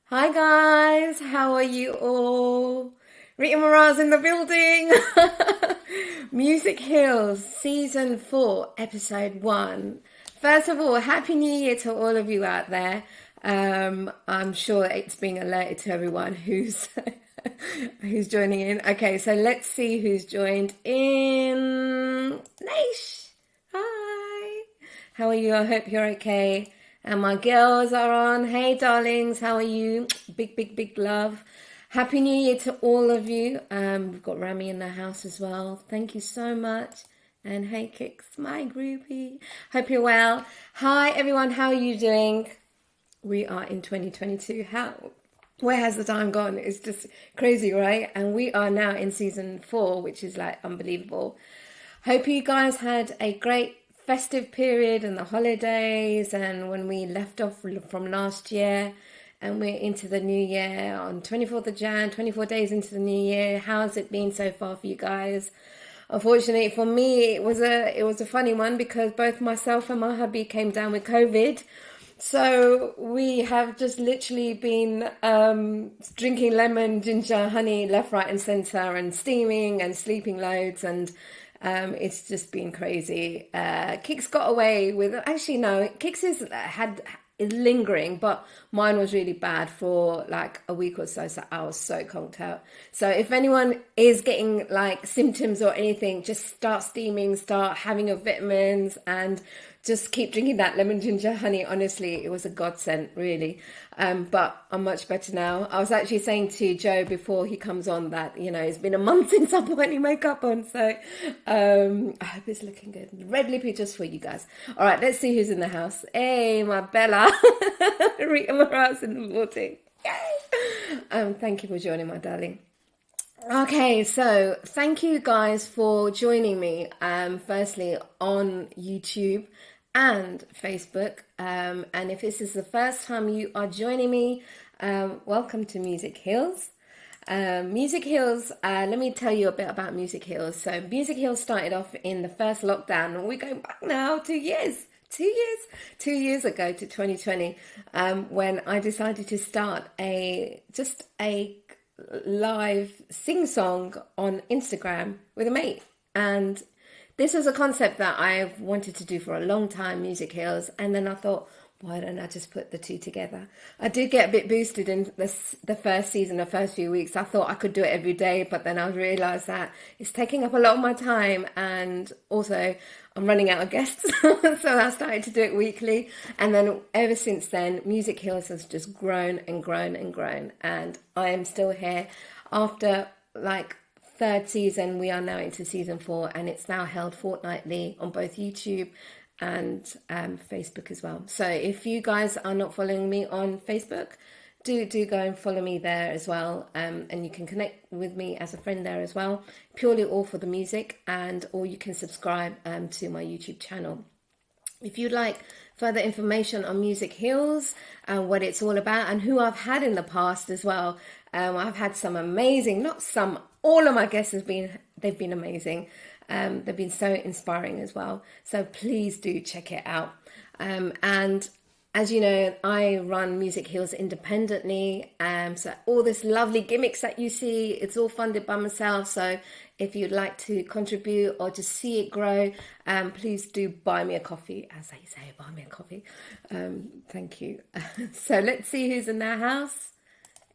Hi guys, how are you all? Rita Morar's in the building. Music Hills, Season 4, Episode 1. First of all, Happy New Year to all of you out there. I'm sure it's being alerted to everyone who's who's joining in. Okay, so let's see who's joined in. Naish, hi. How are you? I hope you're okay. And my girls are on. Hey, darlings, how are you? Big, big, big love. Happy New Year to all of you. We've got Rami in the house as well. Thank you so much. And hey, Kicks, my groupie. Hope you're well. Hi, everyone. How are you doing? We are in 2022. Where has the time gone? It's just crazy, right? And we are now in Season 4, which is like unbelievable. Hope you guys had a great festive period and the holidays, and when we left off from last year and we're into the new year on 24th of Jan, 24 days into the new year. How's it been so far for you guys? Unfortunately for me, it was a funny one because both myself and my hubby came down with COVID. So we have just literally been drinking lemon, ginger, honey left, right and centre, and steaming and sleeping loads, and it's just been crazy. Kix got away with, actually no, Kix is lingering, but mine was really bad for like a week or so, so I was so conked out. So if anyone is getting like symptoms or anything, just start steaming, start having your vitamins, and just keep drinking that lemon ginger honey. Honestly, it was a godsend, really. But I'm much better now. I was actually saying to Joe before he comes on that, you know, it's been a month since I put any makeup on. So I hope it's looking good. Red lippy just for you guys. All right, let's see who's in the house. Hey, my Bella. Rita Morar's in the building. Yay! Thank you for joining, my darling. Okay, so thank you guys for joining me, firstly on YouTube and Facebook. And if this is the first time you are joining me, welcome to Music Hills. Music Hills, let me tell you a bit about Music Hills. So Music Hills started off in the first lockdown, and we're going back now 2 years. 2 years ago to 2020, when I decided to start a live sing-song on Instagram with a mate. And this was a concept that I've wanted to do for a long time, Music Hills, and then I thought, why don't I just put the two together? I did get a bit boosted in the first season, the first few weeks. I thought I could do it every day, but then I realised that it's taking up a lot of my time, and also I'm running out of guests. So I started to do it weekly, and then ever since then, Music Hills has just grown and grown and grown, and I am still here after like third season. We are now into Season 4, and it's now held fortnightly on both YouTube and Facebook as well. So if you guys are not following me on Facebook, do go and follow me there as well, and you can connect with me as a friend there as well, purely all for the music, or you can subscribe to my YouTube channel. If you'd like further information on Music Heals and what it's all about and who I've had in the past as well, I've had some amazing, all of my guests they've been amazing. They've been so inspiring as well. So please do check it out. And as you know, I run Music Heals independently. So all this lovely gimmicks that you see, it's all funded by myself. So if you'd like to contribute or just see it grow, please do buy me a coffee. As I say, buy me a coffee. Thank you. So let's see who's in the house.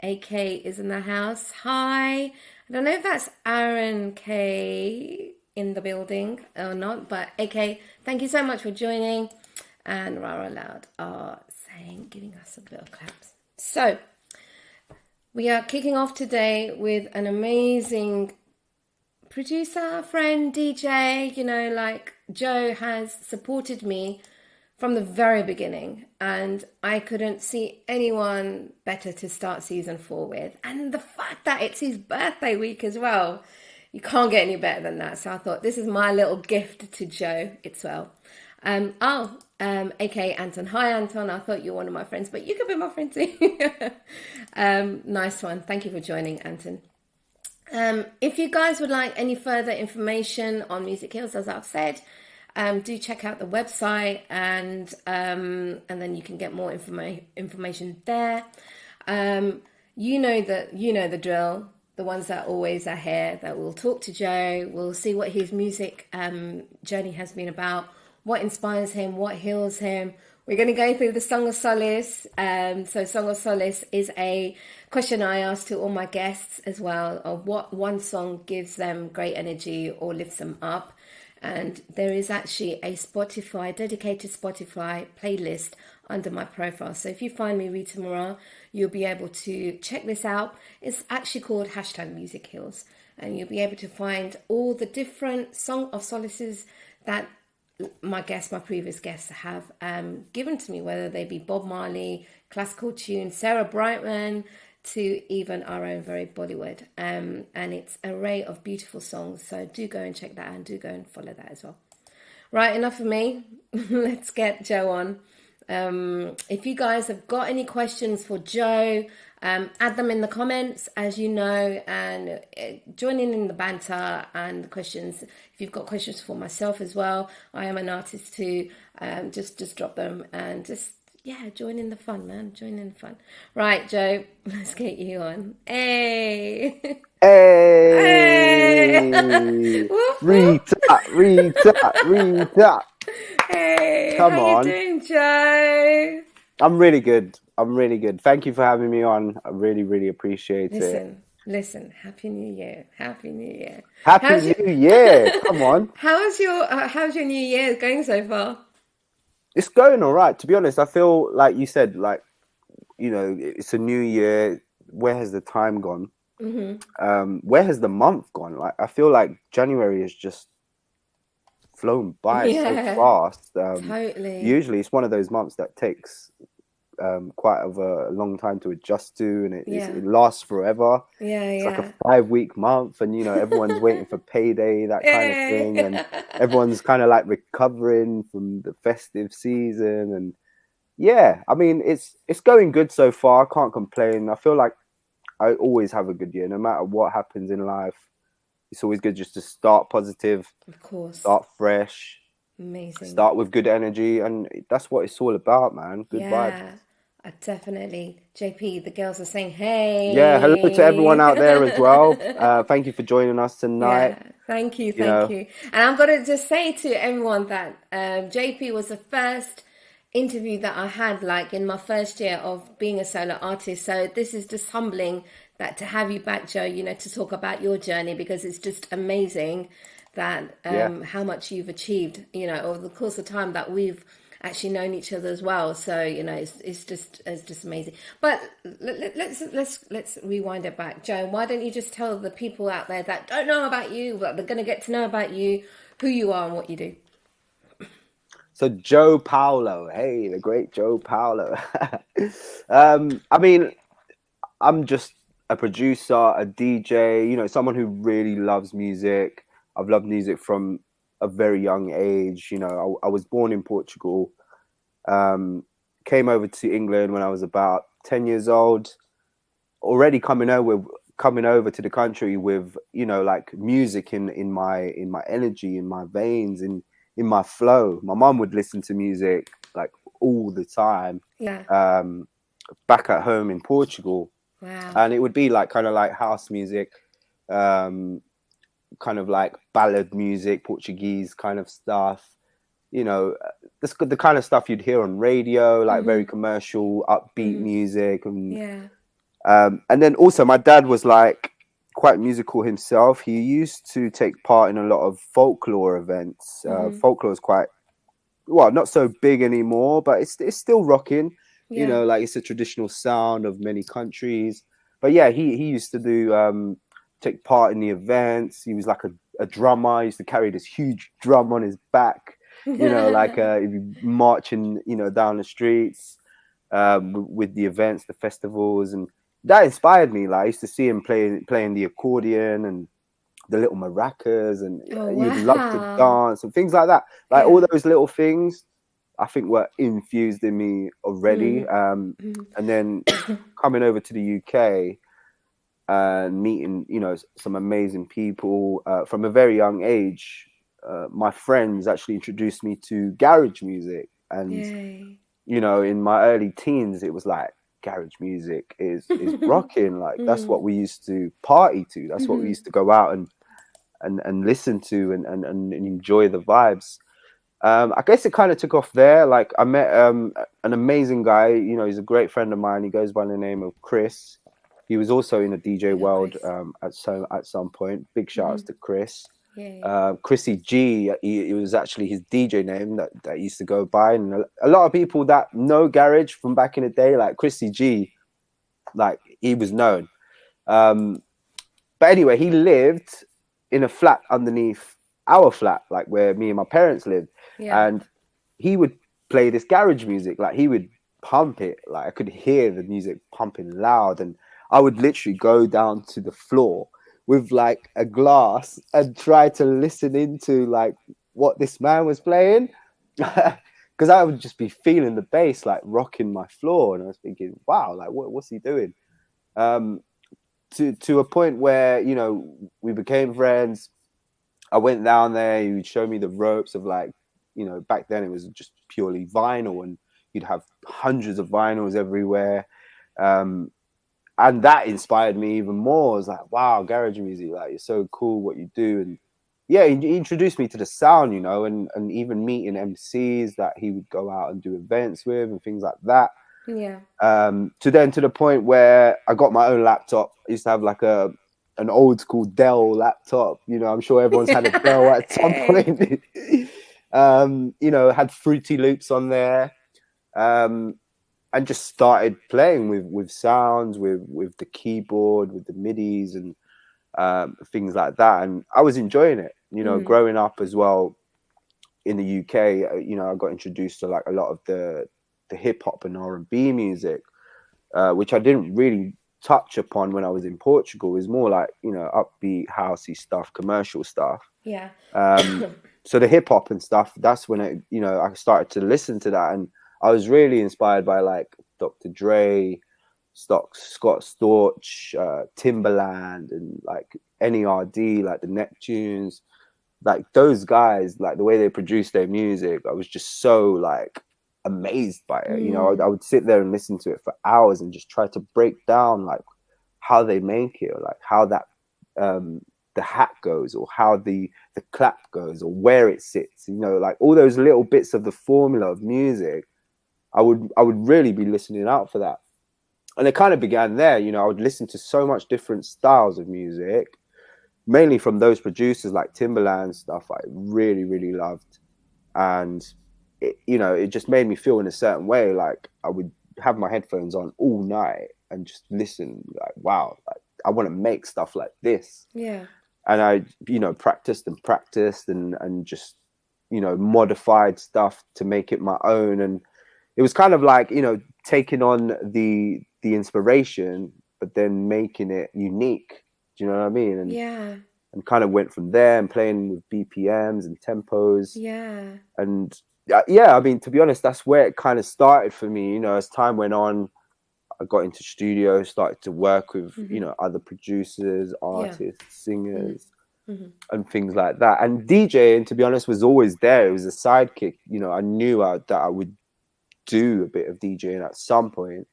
AK is in the house. Hi. I don't know if that's Aaron K in the building or not, but AK, thank you so much for joining. And Rara Loud are giving us a little claps. So we are kicking off today with an amazing producer, friend, DJ. You know, like Jo has supported me from the very beginning, and I couldn't see anyone better to start season 4 with. And the fact that it's his birthday week as well, you can't get any better than that. So I thought this is my little gift to Jo as well. AK Anton. Hi Anton, I thought you were one of my friends, but you could be my friend too. Nice one. Thank you for joining, Anton. If you guys would like any further information on Music Heals, as I've said, do check out the website, and then you can get more information there. You know the drill. The ones that always are here, that will talk to Jo. We'll see what his music journey has been about, what inspires him, what heals him. We're going to go through the Song of Solace. So Song of Solace is a question I ask to all my guests as well, of what one song gives them great energy or lifts them up. And there is actually a dedicated Spotify playlist under my profile. So if you find me, Rita Morar, you'll be able to check this out. It's actually called #Music Heals. And you'll be able to find all the different Song of Solaces that my previous guests have given to me, whether they be Bob Marley, classical tunes, Sarah Brightman, to even our own very Bollywood. And it's an array of beautiful songs. So do go and check that out, and do go and follow that as well. Right, enough of me. Let's get Jo on. If you guys have got any questions for Jo, add them in the comments, as you know, and join in the banter and the questions. If you've got questions for myself as well, I am an artist too. Just drop them and join in the fun, man. Join in the fun. Right, Jo, let's get you on. Hey. Hey. Rita. Hey. Come how on. you doing, Jo? I'm really good. Thank you for having me on. I really, really appreciate it. Listen. Happy New Year. Happy New Year. Happy New Year. Come on. How's your New Year going so far? It's going all right. To be honest, I feel like you said, it's a new year. Where has the time gone? Mm-hmm. Where has the month gone? Like, I feel like January has just flown by so fast. Totally. Usually it's one of those months that takes quite a long time to adjust to, and it lasts forever. It's like a 5-week month, and everyone's waiting for payday, that kind of thing, and everyone's kind of like recovering from the festive season. And I mean, it's going good so far. I can't complain. I feel like I always have a good year, no matter what happens in life. It's always good just to start positive, of course, start fresh, amazing, start with good energy, and that's what it's all about, man. Good vibes. Definitely. JP, the girls are saying hey. Yeah, hello to everyone out there as well. Thank you for joining us tonight. Yeah, thank you. And I'm going to just say to everyone that JP was the first interview that I had, like, in my first year of being a solo artist. So this is just humbling that to have you back, Jo, to talk about your journey, because it's just amazing that how much you've achieved, over the course of time that we've actually known each other as well. So it's just amazing. But let's rewind it back. Jo, why don't you just tell the people out there that don't know about you, but they're going to get to know about you, who you are and what you do? So Jo-Paulo, hey, the great Jo-Paulo. I mean, I'm just a producer, a DJ, you know, someone who really loves music. I've loved music from a very young age. You know, I was born in Portugal, came over to England when I was about 10 years old, already coming over to the country with, you know, like music in my energy, in my veins, in my flow. My mum would listen to music like all the time. Yeah. Back at home in Portugal. Wow. And it would be like kind of like house music, kind of like ballad music, Portuguese kind of stuff. You know, the kind of stuff you'd hear on radio, like very commercial, upbeat music, and then also my dad was like quite musical himself. He used to take part in a lot of folklore events. Folklore is quite, well, not so big anymore, but it's still rocking. You know, like it's a traditional sound of many countries. But yeah, he used to do take part in the events. He was like a drummer. He used to carry this huge drum on his back. You know, like if you marching, you know, down the streets with the events, the festivals, and that inspired me. Like I used to see him playing the accordion and the little maracas, and you'd love to dance and things like that. Like all those little things, I think were infused in me already. And then coming over to the UK and meeting, you know, some amazing people from a very young age. My friends actually introduced me to garage music, and you know, in my early teens, it was like garage music is rocking. Like that's what we used to party to. That's what we used to go out and listen to and enjoy the vibes. I guess it kind of took off there. Like I met an amazing guy. You know, he's a great friend of mine. He goes by the name of Chris. He was also in the DJ world at some point. Big shout outs to Chris. Chrissy G. It was actually his DJ name that he used to go by, and a lot of people that know garage from back in the day, like Chrissy G, like he was known. But anyway, he lived in a flat underneath our flat, like where me and my parents lived, and he would play this garage music. Like he would pump it, like I could hear the music pumping loud, and I would literally go down to the floor with like a glass and try to listen into like what this man was playing, because I would just be feeling the bass like rocking my floor, and I was thinking, wow, like what's he doing? To a point where, you know, we became friends. I went down there. He would show me the ropes of, like, you know, back then it was just purely vinyl, and you'd have hundreds of vinyls everywhere. And that inspired me even more. I was like, wow, garage music, like, it's so cool what you do. And yeah, he introduced me to the sound, you know, and even meeting MCs that he would go out and do events with and things like that. To the point where I got my own laptop. I used to have like an old school Dell laptop. You know, I'm sure everyone's had a Dell at some point. You know, had Fruity Loops on there. And just started playing with sounds, with the keyboard, with the MIDIs and things like that. And I was enjoying it, you know, growing up as well in the UK. You know, I got introduced to like a lot of the hip hop and R&B music, which I didn't really touch upon when I was in Portugal. It was more like, you know, upbeat, housey stuff, commercial stuff. So the hip hop and stuff, that's when it, you know, I started to listen to that, and I was really inspired by like Dr. Dre, Scott Storch, Timbaland, and like NERD, like the Neptunes, like those guys, like the way they produce their music. I was just so like amazed by it. You know, I would sit there and listen to it for hours and just try to break down like how they make it, or like how that the hat goes, or how the clap goes, or where it sits. You know, like all those little bits of the formula of music. I would really be listening out for that. And it kind of began there. You know, I would listen to so much different styles of music, mainly from those producers like Timbaland stuff I really, really loved. And, it, you know, it just made me feel in a certain way. Like I would have my headphones on all night and just listen, like, wow, like, I want to make stuff like this. Yeah. And I, you know, practiced and just modified stuff to make it my own. And it was kind of like, taking on the inspiration, but then making it unique. Do you know what I mean? And kind of went from there and playing with BPMs and tempos. Yeah. And I mean, to be honest, that's where it kind of started for me. As time went on, I got into studio, started to work with, other producers, artists, singers, and things like that. And DJing, to be honest, was always there. It was a sidekick. I knew that I would do a bit of DJing at some point.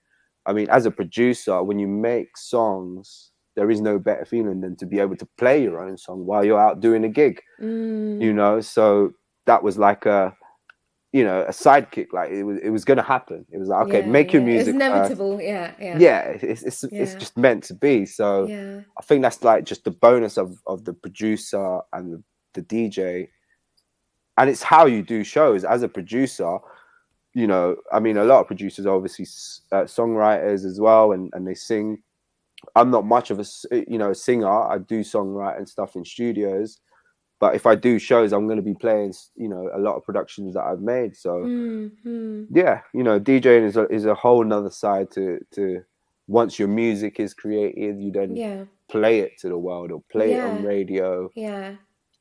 I mean, as a producer, when you make songs, there is no better feeling than to be able to play your own song while you're out doing a gig. So that was like a sidekick. Like it was gonna happen. It was like, okay, make your music. It's inevitable. First. It's just meant to be. So I think that's like just the bonus of the producer and the DJ. And it's how you do shows as a producer. I mean, a lot of producers are obviously songwriters as well, and they sing. I'm not much of a singer. I do songwriting stuff in studios, but if I do shows, I'm going to be playing a lot of productions that I've made. So DJing is a whole nother side to once your music is created, you then play it to the world or play it on radio.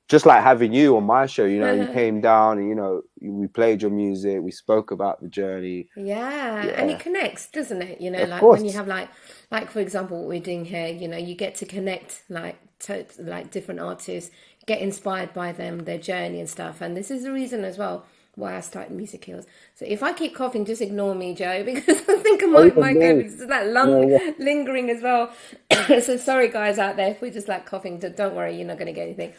Just like having you on my show, you came down and, we played your music, we spoke about the journey. And it connects, doesn't it? Of course. When you have like for example, what we're doing here, you get to connect like different artists, get inspired by them, their journey and stuff. And this is the reason as well why I started Music Heals. So if I keep coughing, just ignore me, Joe, because I think my goodness, it's that lingering as well. So sorry guys out there if we're just like coughing, don't worry, you're not going to get anything.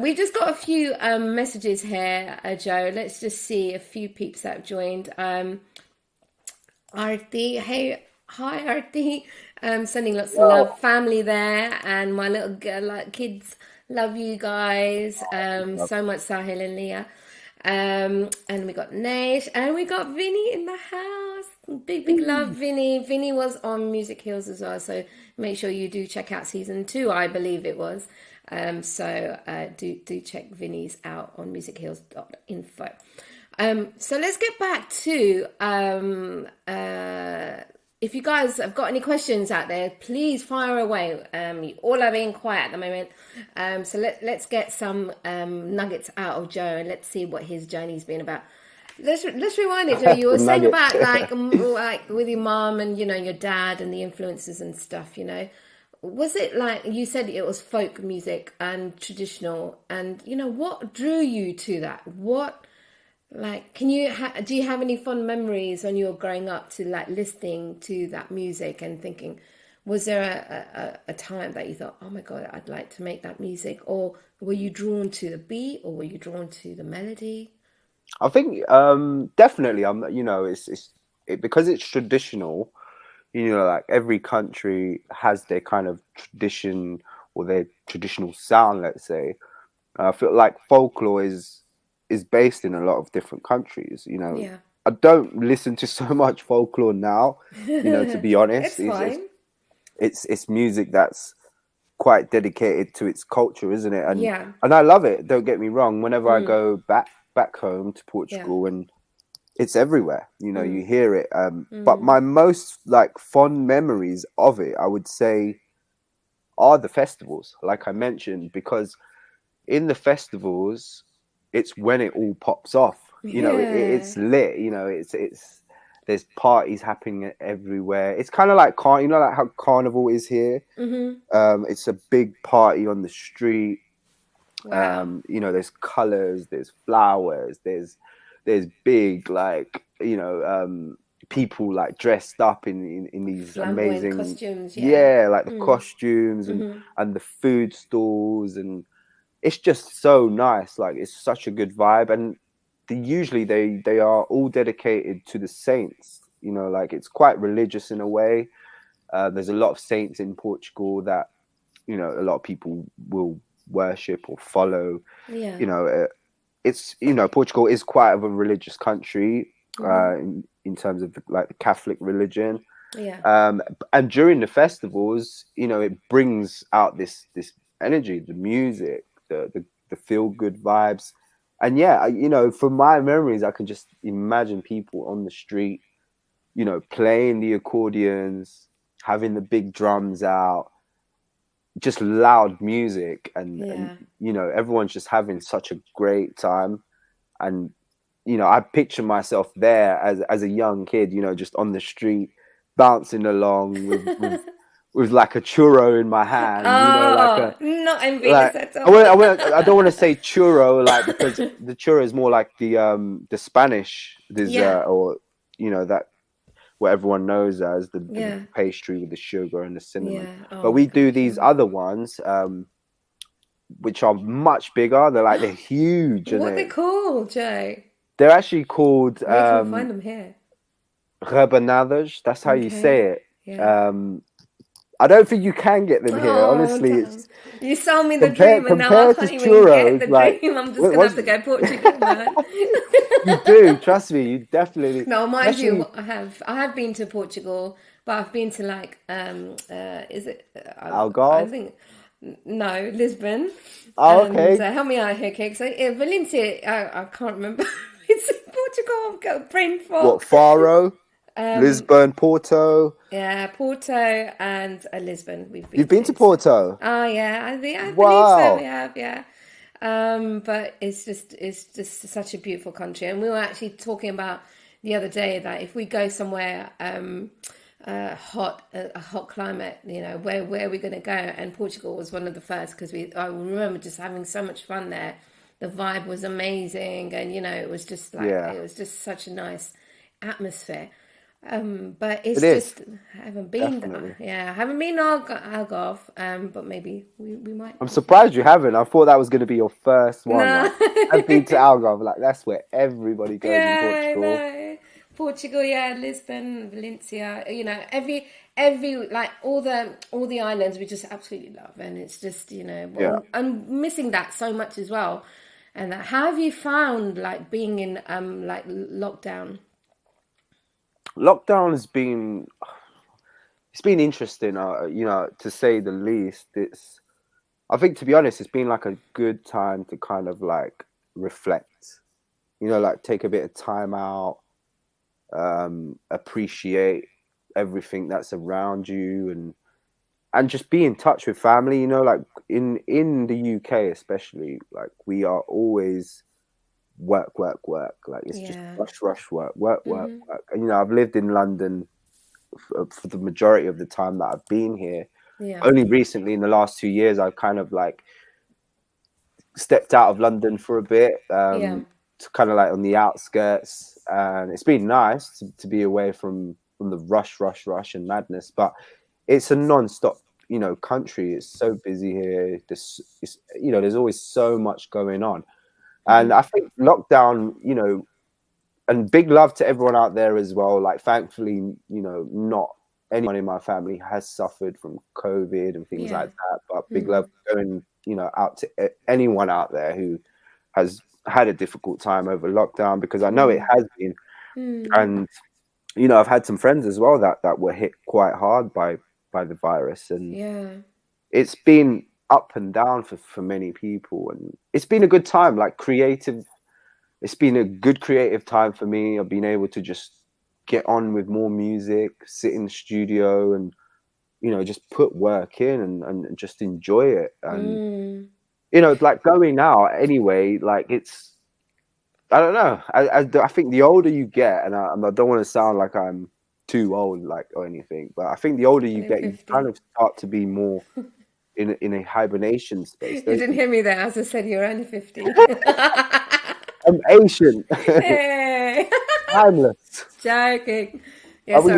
We've just got a few messages here, Joe. Let's just see a few peeps that have joined. Arti, hey, hi Arti, sending lots of love, family there, and my little girl, kids, love you guys, so much, Sahil and Leah. And we got Nash, and we got Vinny in the house. Big love, Vinny. Vinny was on Music Heals as well, so make sure you do check out season 2, I believe it was. So do check Vinny's out on musicheals.info. So let's get back to if you guys have got any questions out there, please fire away. You all are being quiet at the moment. So let's get some nuggets out of Joe, and let's see what his journey's been about. Let's rewind it, Joe. You were saying about like with your mom and your dad and the influences and stuff. Was it like you said it was folk music and traditional, and what drew you to that? What can you do you have any fond memories when you were growing up to listening to that music and thinking, was there a time that you thought, oh my God, I'd like to make that music? Or were you drawn to the beat, or were you drawn to the melody? I think definitely it's because it's traditional. Like every country has their kind of tradition or their traditional sound, let's say. I feel like folklore is based in a lot of different countries. I don't listen to so much folklore now, to be honest. It's fine. It's music that's quite dedicated to its culture, isn't it? And I love it, don't get me wrong. Whenever I go back home to Portugal, and it's everywhere, you hear it. But my most fond memories of it, I would say, are the festivals, like I mentioned, because in the festivals, it's when it all pops off. It's lit. It's there's parties happening everywhere. It's kind of like like how Carnival is here. It's a big party on the street. Wow. There's colors, there's flowers, there's big people dressed up in these flamboyant amazing costumes. The costumes and the food stalls, and it's just so nice. It's such a good vibe, and usually they are all dedicated to the saints. It's quite religious in a way. There's a lot of saints in Portugal that a lot of people will worship or follow. It's Portugal is quite of a religious country in terms of the Catholic religion. And during the festivals, it brings out this energy, the music, the feel good vibes. And yeah, you know, from my memories, I can just imagine people on the street, you know, playing the accordions, having the big drums out, just loud music, and you know, everyone's just having such a great time. And you know, I picture myself there as a young kid, you know, just on the street, bouncing along with like a churro in my hand, you know, not envious like at all. I don't want to say churro, like, because the churro is more like the Spanish dessert, or you know, that what everyone knows as the pastry with the sugar and the cinnamon. But we do these other ones, which are much bigger. They're huge. What are they called, Joe? They're actually called we can find them here. Rebanadas. That's how you say it. Yeah. I don't think you can get them here. Honestly, it's, you sold me the dream, and now I can't even get the dream. I'm just gonna have to go Portugal, man. You do, trust me. You definitely. No, mind you, I have been to Portugal, but I've been to like is it Algarve? I think no, Lisbon. Oh, okay. Help me out here, Kate. So Valencia, I can't remember. It's in Portugal. I've got a brain fog. What, Faro? Lisbon, Porto. Yeah, Porto and Lisbon. You've been to Porto? Oh yeah, I believe Wow. so. We have, yeah. But it's just such a beautiful country, and we were actually talking about the other day that if we go somewhere a hot climate, you know, where are we going to go? And Portugal was one of the first, because I remember just having so much fun there. The vibe was amazing, and you know, it was just like it was just such a nice atmosphere. But I haven't been there. Yeah, I haven't been Algarve, but maybe we might. I'm surprised you haven't. I thought that was going to be your first one. No. Like, I've been to Algarve. Like, that's where everybody goes in Portugal. No. Portugal, Lisbon, Valencia. You know, every like all the islands we just absolutely love, and it's just, you know, I'm missing that so much as well. And how have you found like being in like lockdown? Lockdown has been interesting, you know, to say the least. I think, to be honest, it's been like a good time to kind of like reflect, you know, like take a bit of time out, appreciate everything that's around you, and just be in touch with family, you know, like in the UK especially, like we are always work, like it's just rush, work. And you know, I've lived in London for the majority of the time that I've been here. Only recently, in the last 2 years, I've kind of like stepped out of London for a bit, to kind of like on the outskirts, and it's been nice to be away from the rush and madness. But it's a non-stop, you know, country. It's so busy here. You know, there's always so much going on. And I think lockdown, you know, and big love to everyone out there as well. Like, thankfully, you know, not anyone in my family has suffered from COVID and things like that. But big love going, you know, out to anyone out there who has had a difficult time over lockdown, because I know it has been. And, you know, I've had some friends as well that were hit quite hard by the virus. And it's been up and down for many people, and it's been a good time, like it's been a good creative time for me. I've been able to just get on with more music, sit in the studio, and, you know, just put work in and just enjoy it. And you know, like going out anyway, like it's, I don't know, I think the older you get, and I don't want to sound like I'm too old, like, or anything, but I think the older you get, 50. You kind of start to be more in a hibernation space. You didn't hear me there. As I said, you're only 50. I'm Asian. Hey. Timeless. Joking. Yeah, we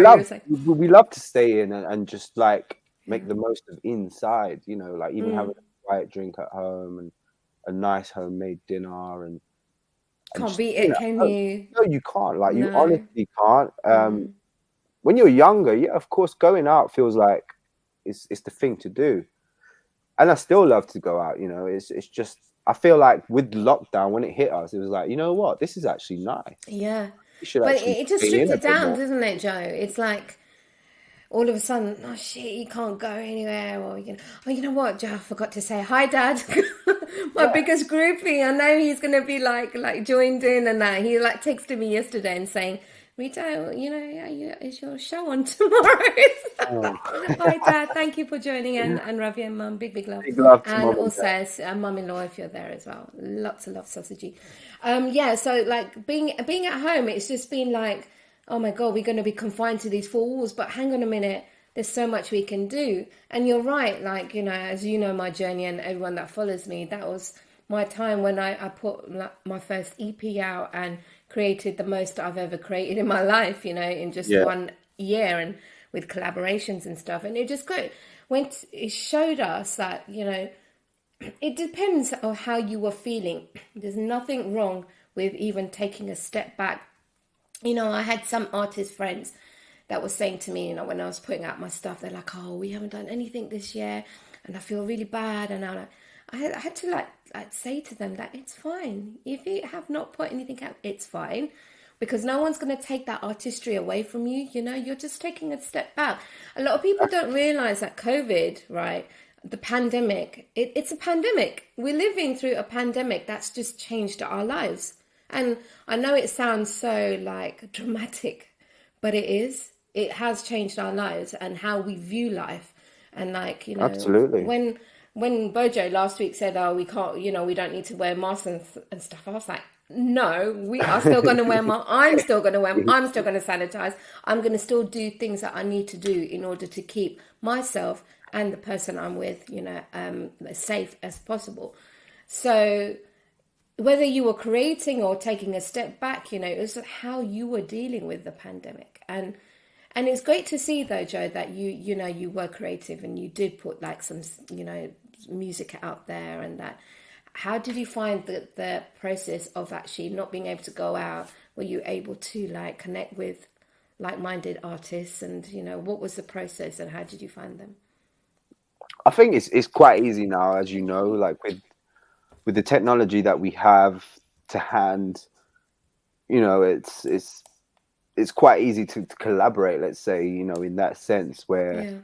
love to stay in and just like make the most of inside, you know, like even having a quiet drink at home and a nice homemade dinner, and can't just, beat it, can you? No, you can't. Like, you honestly can't. When you're younger, of course, going out feels like it's the thing to do. And I still love to go out, you know. It's just, I feel like with lockdown, when it hit us, it was like, you know what, this is actually nice. Yeah. But it just stripped it down, doesn't it, Joe? It's like all of a sudden, oh shit, you can't go anywhere, or you know what, Joe, I forgot to say hi, Dad. My biggest groupie. I know he's gonna be like joined in and that. He like texted me yesterday and saying, Rita, is your show on tomorrow? Oh. Hi, Dad. Thank you for joining, and Ravi and Mum. Big love. Big love to And Mum also Mum-in-law if you're there as well. Lots of love, sausagey. Yeah. So like being at home, it's just been like, oh my God, we're going to be confined to these four walls. But hang on a minute. There's so much we can do. And you're right. Like, as you know, my journey and everyone that follows me, that was my time when I put my first EP out and created the most I've ever created in my life, in just 1 year, and with collaborations and stuff. And it just it showed us that, it depends on how you were feeling. There's nothing wrong with even taking a step back. I had some artist friends that was saying to me, when I was putting out my stuff, they're like, oh, we haven't done anything this year and I feel really bad. And I had to like say to them that it's fine. If you have not put anything out, it's fine, because no one's going to take that artistry away from you. You're just taking a step back. A lot of people don't realize that COVID, right? The pandemic, it's a pandemic. We're living through a pandemic that's just changed our lives. And I know it sounds so like dramatic, but it is. It has changed our lives and how we view life. And like, absolutely. When Bojo last week said, oh, we can't, we don't need to wear masks and stuff, I was like, no, we are still going to wear masks. I'm still going to sanitize. I'm going to still do things that I need to do in order to keep myself and the person I'm with, as safe as possible. So whether you were creating or taking a step back, it was how you were dealing with the pandemic. And it's great to see, though, Jo, that you were creative and you did put like some, music out there, and that. How did you find the process of actually not being able to go out? Were you able to like connect with like-minded artists, and what was the process and how did you find them? I think it's quite easy now, as you know, like with the technology that we have to hand, it's quite easy to collaborate, let's say, in that sense where,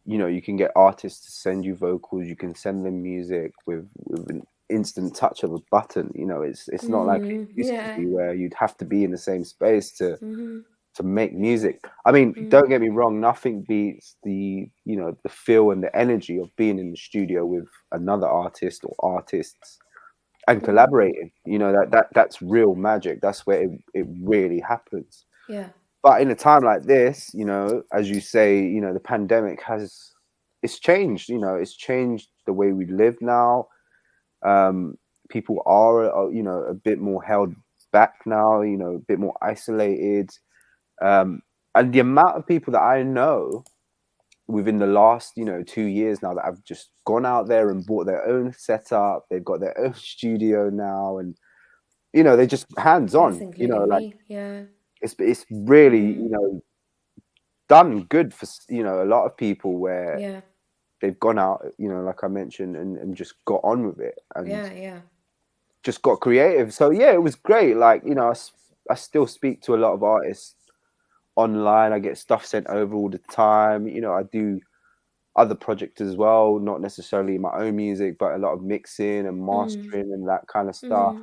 you can get artists to send you vocals, you can send them music with an instant touch of a button. It's not like it used to be where you'd have to be in the same space to make music. I mean, don't get me wrong, nothing beats the feel and the energy of being in the studio with another artist or artists and collaborating. That's real magic. That's where it really happens. Yeah. But in a time like this, as you say, the pandemic it's changed. It's changed the way we live now. People are a bit more held back now, a bit more isolated. And the amount of people that I know within the last 2 years now that have just gone out there and bought their own setup, they've got their own studio now, and they're just hands on. It's really done good for a lot of people where they've gone out, like I mentioned, and just got on with it and just got creative. So it was great. Like I still speak to a lot of artists online. I get stuff sent over all the time. I do other projects as well, not necessarily my own music, but a lot of mixing and mastering and that kind of stuff.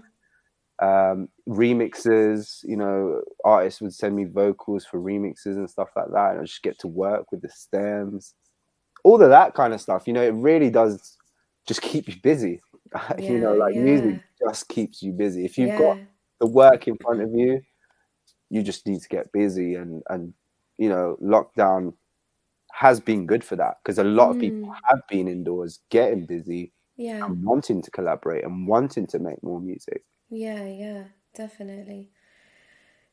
Remixes, artists would send me vocals for remixes and stuff like that, and I just get to work with the stems, all of that kind of stuff. It really does just keep you busy. Music just keeps you busy. If you've got the work in front of you, you just need to get busy, and lockdown has been good for that, because a lot of people have been indoors getting busy and wanting to collaborate and wanting to make more music. Yeah, definitely.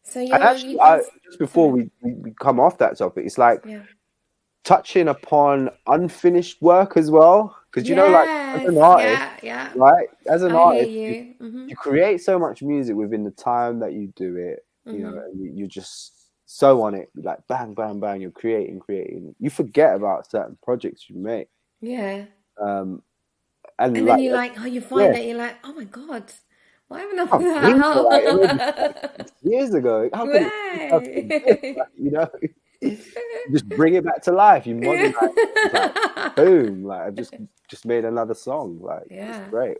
So and actually, just before we come off that topic, it's like touching upon unfinished work as well, because like as an artist, right? As an artist, you create so much music within the time that you do it. And you're just so on it, like bang, bang, bang. You're creating. You forget about certain projects you make. Yeah. And then you you find that you're like, oh my God. Why haven't I put that out? Years ago. How could it, just bring it back to life. You modernize it. Like, boom! Like I've just made another song. Like it's great.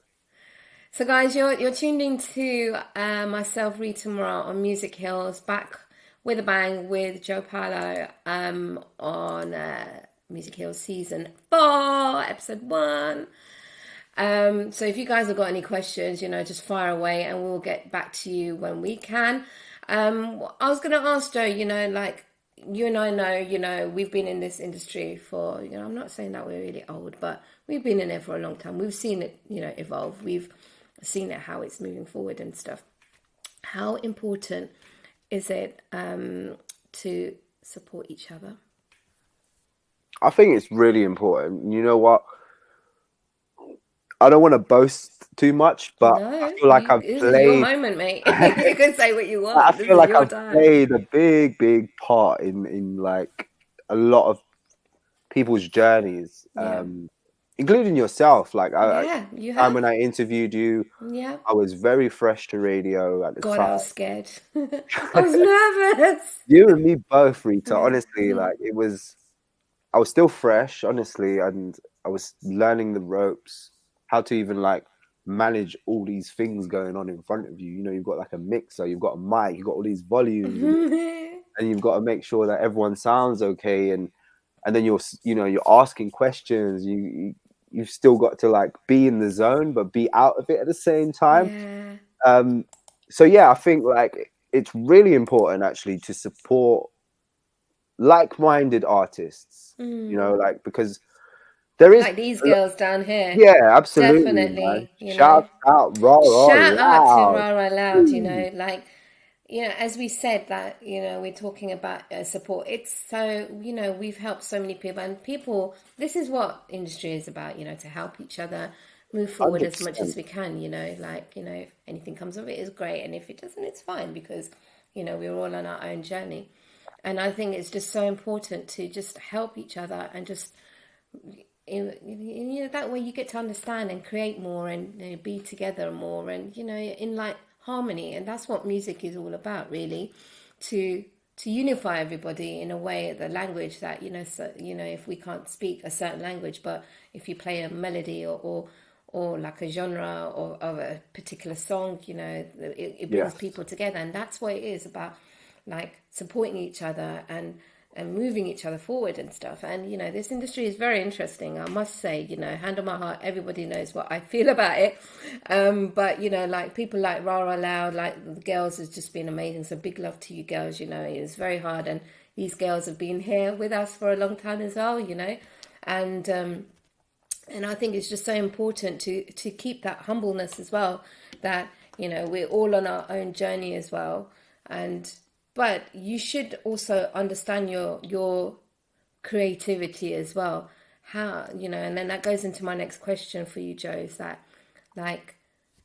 So guys, you're tuned into myself, Rita Morar, on Music Hills, back with a bang with Jo-Paulo on Music Hills season 4, episode 1. So if you guys have got any questions, just fire away and we'll get back to you when we can. I was going to ask Jo, like you and I know, we've been in this industry for, I'm not saying that we're really old, but we've been in it for a long time. We've seen it, evolve. We've seen it, how it's moving forward and stuff. How important is it to support each other? I think it's really important. You know what? I don't want to boast too much, but I feel like I've played. This is your moment, mate. You can say what you want. I feel like I've played a big part in like a lot of people's journeys, including yourself. Like when I interviewed you, I was very fresh to radio at the time. I was scared. I was nervous. You and me both, Rita. Honestly, like I was still fresh, honestly, and I was learning the ropes. How to even like manage all these things going on in front of you. You've got like a mixer, you've got a mic, you've got all these volumes, and you've got to make sure that everyone sounds okay. And then you're asking questions. You've still got to like be in the zone, but be out of it at the same time. So I think like it's really important actually to support like-minded artists. Like because. There is like these girls down here. Yeah, absolutely. Definitely. Shout out, Shout out to Rara Loud, like, as we said that, we're talking about support. It's so, we've helped so many people, and this is what industry is about, to help each other move forward 100%. As much as we can, if anything comes of it is great. And if it doesn't, it's fine because, we're all on our own journey. And I think it's just so important to just help each other and just, that way you get to understand and create more and be together more and in like harmony. And that's what music is all about, really, to unify everybody in a way, the language that if we can't speak a certain language, but if you play a melody or like a genre or of a particular song, it brings people together. And that's what it is about, like supporting each other and moving each other forward and stuff. And, this industry is very interesting, I must say, hand on my heart, everybody knows what I feel about it. But, like people like Rara Loud, like the girls has just been amazing. So big love to you girls, it's very hard. And these girls have been here with us for a long time as well, and I think it's just so important to keep that humbleness as well, that, we're all on our own journey as well. But you should also understand your creativity as well. How, and then that goes into my next question for you, Jo, is that, like,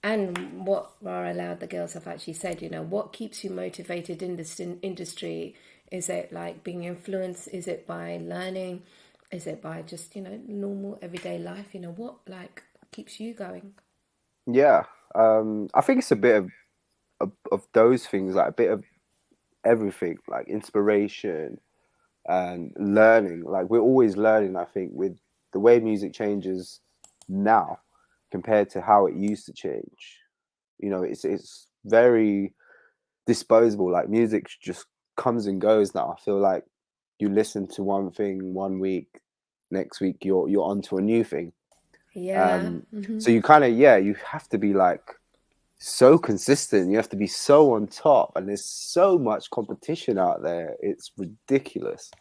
and what Rara Loud, the girls have actually said, what keeps you motivated in this industry? Is it like being influenced? Is it by learning? Is it by just, normal everyday life? What, like, keeps you going? Yeah, I think it's a bit of those things, like a bit of everything, like inspiration and learning. Like we're always learning, I think, with the way music changes now compared to how it used to change. It's very disposable. Like music just comes and goes now. I feel like you listen to one thing one week, next week you're onto a new thing. So you kind of you have to be like so consistent. You have to be so on top, and there's so much competition out there. It's ridiculous.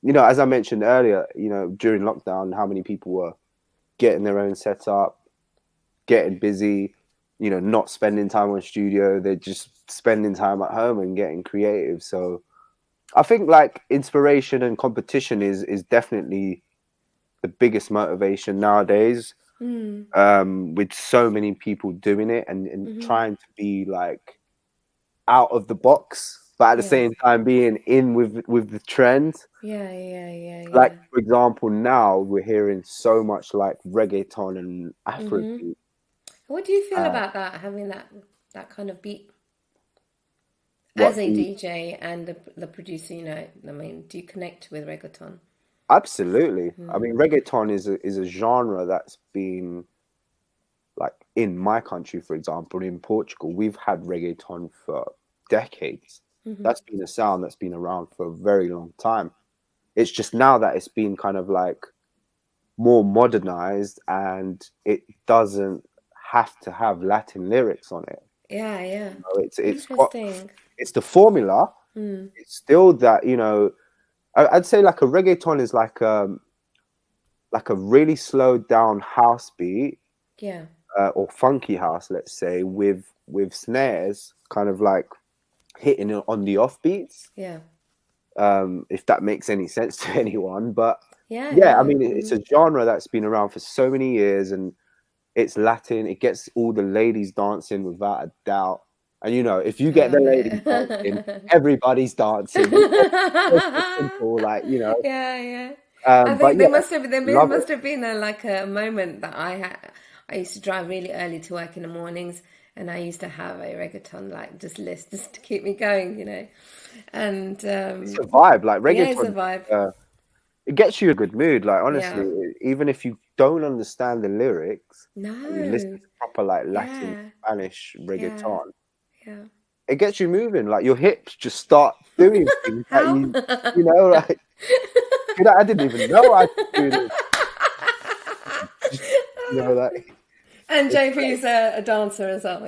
As I mentioned earlier, during lockdown, how many people were getting their own setup, getting busy, not spending time on studio. They're just spending time at home and getting creative. So I think like inspiration and competition is definitely the biggest motivation nowadays. With so many people doing it and trying to be like out of the box, but at the same time being in with the trend. Like for example, now we're hearing so much like reggaeton and Afrobeat. What do you feel about that, having that kind of beat? As a DJ and the producer, I mean, do you connect with reggaeton? Absolutely. I mean, reggaeton is a genre that's been, like, in my country, for example, in Portugal, we've had reggaeton for decades. That's been a sound that's been around for a very long time. It's just now that it's been kind of like more modernized, and it doesn't have to have Latin lyrics on it. Yeah. It's interesting. It's the formula. It's still that, I'd say like a reggaeton is like a really slowed down house beat, or funky house, let's say, with snares kind of like hitting it on the off beats. If that makes any sense to anyone, but I mean, it's a genre that's been around for so many years, and it's Latin. It gets all the ladies dancing without a doubt. And if you get the ladies dancing, everybody's dancing. It's simple, like, Yeah. I think there must have been a moment that I had. I used to drive really early to work in the mornings, and I used to have a reggaeton just to keep me going, And it's a vibe, like reggaeton. Yeah, it's a vibe. It gets you a good mood, like, honestly. Even if you don't understand the lyrics, you listen to proper like Latin, Spanish reggaeton. It gets you moving, like your hips just start doing things that like, I didn't even know I could do this. Like. And JP's a dancer as well,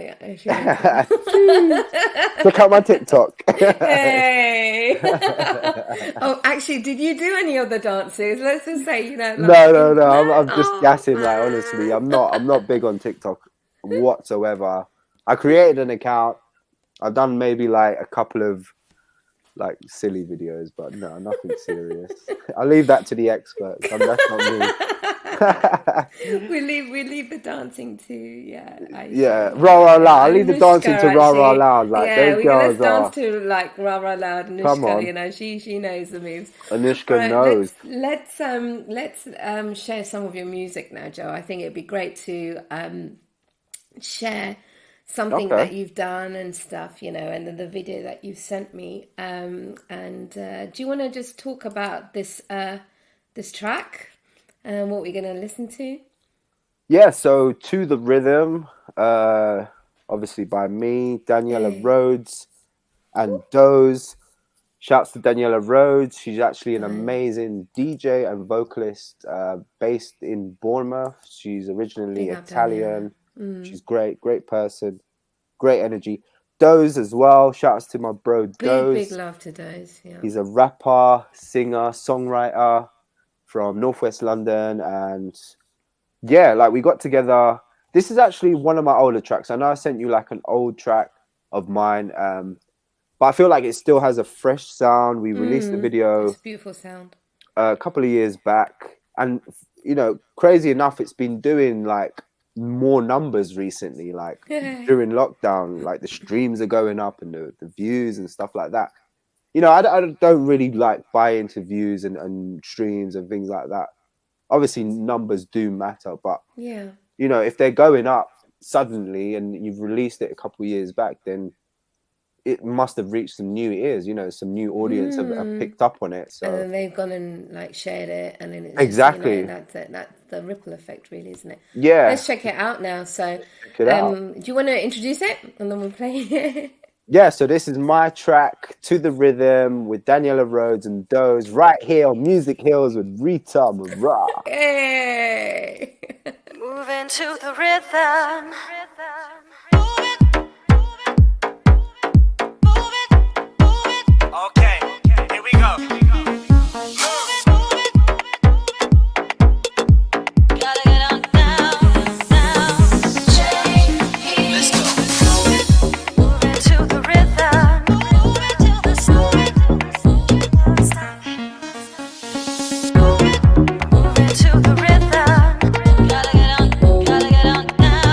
Check out my TikTok. Hey. Oh, actually, did you do any of the dances? Let's just say, No. I'm just gassing. Like, honestly, I'm not big on TikTok whatsoever. I created an account. I've done maybe like a couple of like silly videos, but no, nothing serious. I leave that to the experts. That's not me. we leave the dancing to Rah loud. I leave the dancing to rah loud. Like, those girls dance to like rah loud. Anushka, come on. She knows the moves. Anushka knows. Let's share some of your music now, Joe. I think it'd be great to share something that you've done and stuff, and then the video that you sent me. And do you want to just talk about this track? What we're going to listen to? Yeah, so To the Rhythm, obviously by me, Daniela Rhodes, and Doze. Shouts to Daniela Rhodes. She's actually an amazing DJ and vocalist based in Bournemouth. She's originally Italian. She's great person, great energy. Doze as well. Shouts to my bro Doze. Big love to Doze. Yeah. He's a rapper, singer, songwriter from Northwest London, and like we got together. This is actually one of my older tracks. I know I sent you like an old track of mine, but I feel like it still has a fresh sound. We released the video. It's a beautiful sound. A couple of years back, and crazy enough, it's been doing like more numbers recently. Like during lockdown, like the streams are going up and the views and stuff like that. I don't really like buy into views and streams and things like that. Obviously, numbers do matter, but if they're going up suddenly and you've released it a couple of years back, then it must have reached some new ears. Some new audience have picked up on it. So and then they've gone and like shared it, and then it's exactly that's the ripple effect, really, isn't it? Yeah. Let's check it out now. So, do you want to introduce it, and then we'll play it? Yeah, so this is my track, To the Rhythm, with Daniela Rhodes and Doze, right here on Music Hills with Rita Morar. Hey! Moving to the rhythm. Okay, here we go. Gotta get on now. Let's go. Moving to the rhythm. Moving to the soul. Moving to the rhythm. Gotta get on now.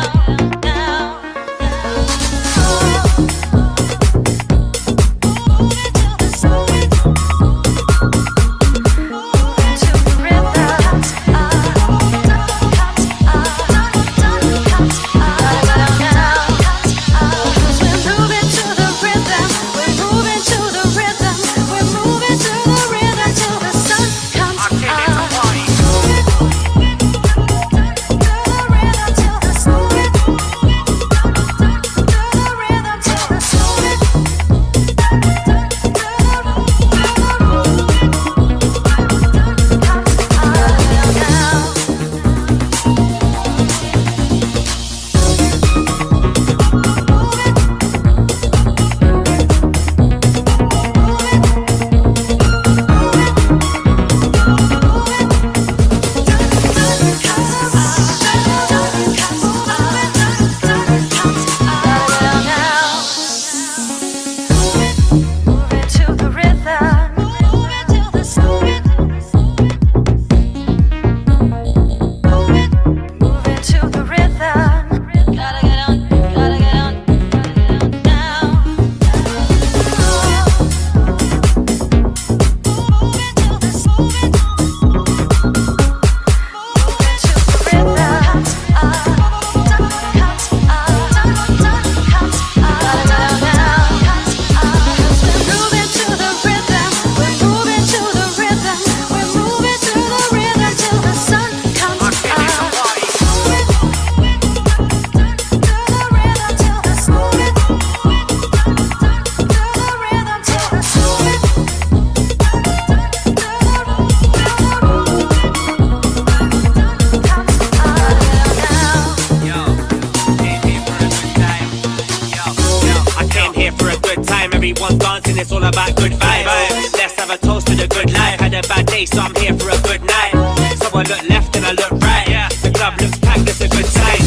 good vibes. Let's have a toast to the good life. Had a bad day, so I'm here for a good night. So I look left and I look right. The club looks packed, that's a good sign.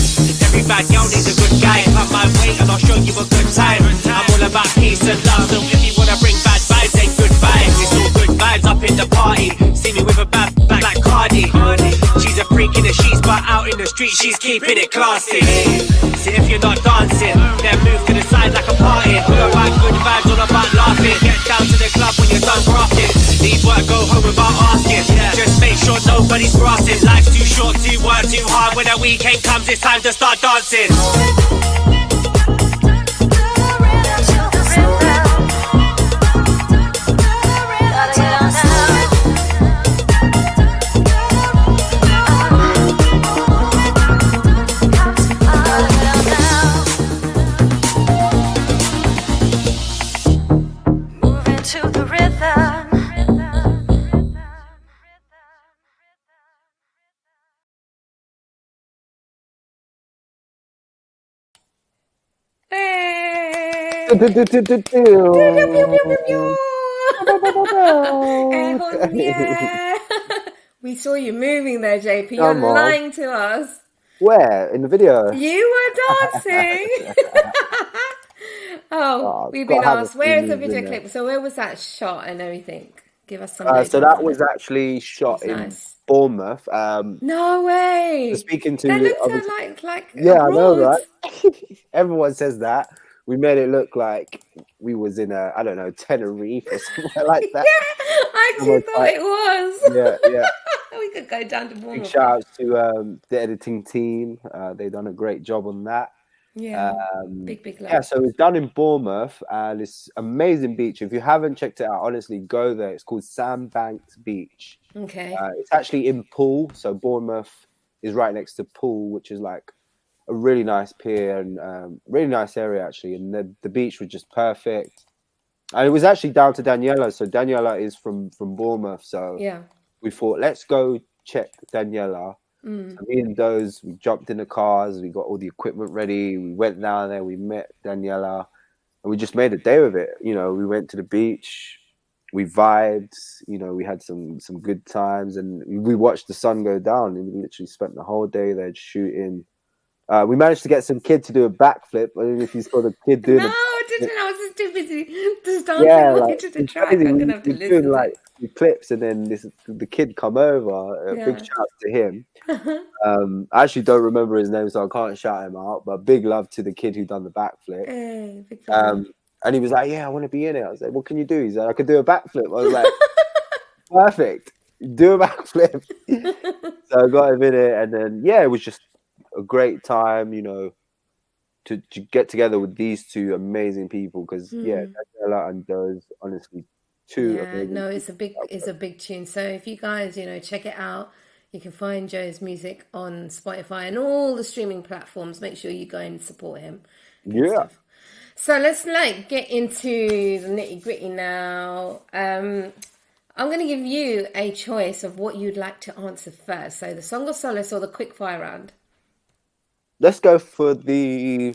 Every bad girl needs a good guy. Come my way and I'll show you a good time. I'm all about peace and love, so if you wanna bring bad vibes, then good vibes. It's all good vibes up in the party. See me with a bad back like Cardi. She's a freak in the sheets, but out in the street she's keeping it classy. See if you're not dancing, then move to the side like a party. All about good vibes, all about laughing. Get down to the club when you're done grafting. Need work, go home without asking. Just make sure nobody's grassing. Life's too short to work too hard. When the weekend comes, it's time to start dancing. Yeah. We saw you moving there, JP. You're lying to us. Where? In the video? You were dancing. We've been asked, where is the video clip? So where was that shot and everything? Give us some. So that was actually shot in Bournemouth. No way. Speaking to that looked like yeah, abroad. I know, right? Everyone says that. We made it look like we was in a, I don't know, Tenerife or somewhere like that. Yeah, I actually thought it was. Yeah. We could go down to Bournemouth. Big shout outs to the editing team. They've done a great job on that. Yeah, big love. Yeah, so it's done in Bournemouth, and it's amazing beach. If you haven't checked it out, honestly, go there. It's called Sandbanks Beach. Okay. It's actually in Poole, so Bournemouth is right next to Poole, which is like a really nice pier and really nice area actually. And the beach was just perfect. And it was actually down to Daniela. So Daniela is from Bournemouth. So yeah, we thought, let's go check Daniela. So me and those, we jumped in the cars, we got all the equipment ready, we went down there, we met Daniela, and we just made a day of it. You know, we went to the beach, we vibed, you know, we had some good times, and we watched the sun go down, and we literally spent the whole day there shooting. We managed to get some kid to do a backflip. I don't know if you saw the kid doing I didn't. I was just too busy just dancing to the track. I'm going to have to listen to like the clips, and then the kid come over. Big shout out to him. I actually don't remember his name, so I can't shout him out. But big love to the kid who done the backflip. And he was like, "Yeah, I want to be in it." I was like, "What can you do?" He's like, "I could do a backflip." I was like, "Perfect, do a backflip." So I got him in it, and then it was just a great time, you know, to get together with these two amazing people, because Daniela and those, honestly, two amazing it's a big tune. So if you guys, you know, check it out, you can find Joe's music on Spotify and all the streaming platforms. Make sure you go and support him. Stuff. So let's get into the nitty gritty now. I'm going to give you a choice of what you'd like to answer first. So the song of solace or the quick fire round. Let's go for the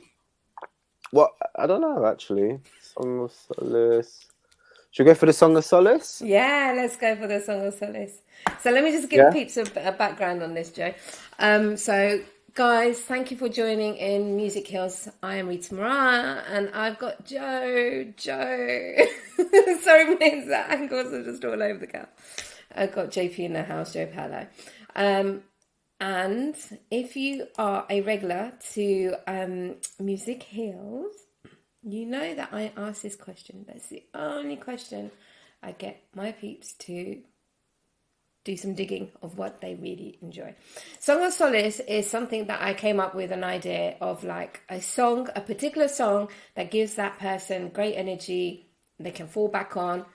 I don't know actually. Song of Solace. Should we go for the Song of Solace? Yeah, let's go for the Song of Solace. So let me just give peeps a background on this, Joe. So guys, thank you for joining in Music Hills. I am Rita Morar, and I've got Joe. Sorry, the angles are just all over the cap. I've got JP in the house, Jo-Paulo. And if you are a regular to Music Hills, you know that I ask this question. That's the only question I get my peeps to do some digging of what they really enjoy. Song of Solace is something that I came up with, an idea of like a particular song that gives that person great energy they can fall back on.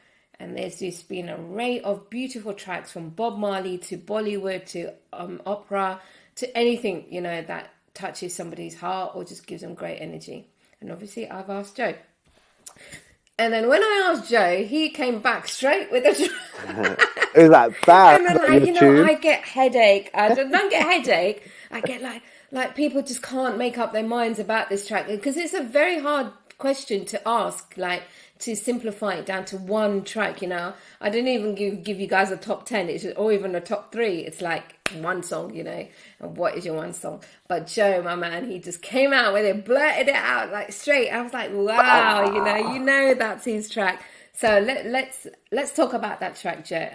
And there's just been an array of beautiful tracks from Bob Marley to Bollywood to opera to anything, you know, that touches somebody's heart or just gives them great energy. And obviously I've asked Joe. And then when I asked Joe, he came back straight with a track. It was like bad. And then I get headache. I don't get headache. I get like people just can't make up their minds about this track, because it's a very hard question to ask. Like, to simplify it down to one track, you know. I didn't even give you guys a top 10, or even a top 3. It's like one song, you know. And what is your one song? But Joe, my man, he just came out with it, blurted it out like straight. I was like, wow, you know that's his track. So let's talk about that track, Joe.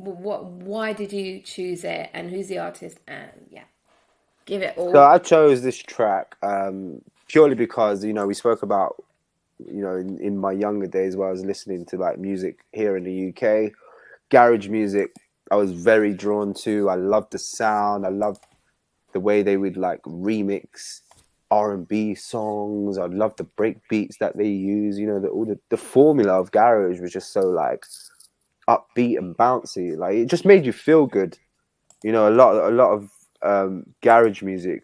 Why did you choose it, and who's the artist? And yeah, give it all. So I chose this track purely because, you know, we spoke about, you know, in my younger days where I was listening to like music here in the UK, garage music, I was very drawn to. I loved the sound. I loved the way they would like remix R&B songs. I loved the break beats that they use. You know, the formula of garage was just so like upbeat and bouncy. Like it just made you feel good. You know, a lot of garage music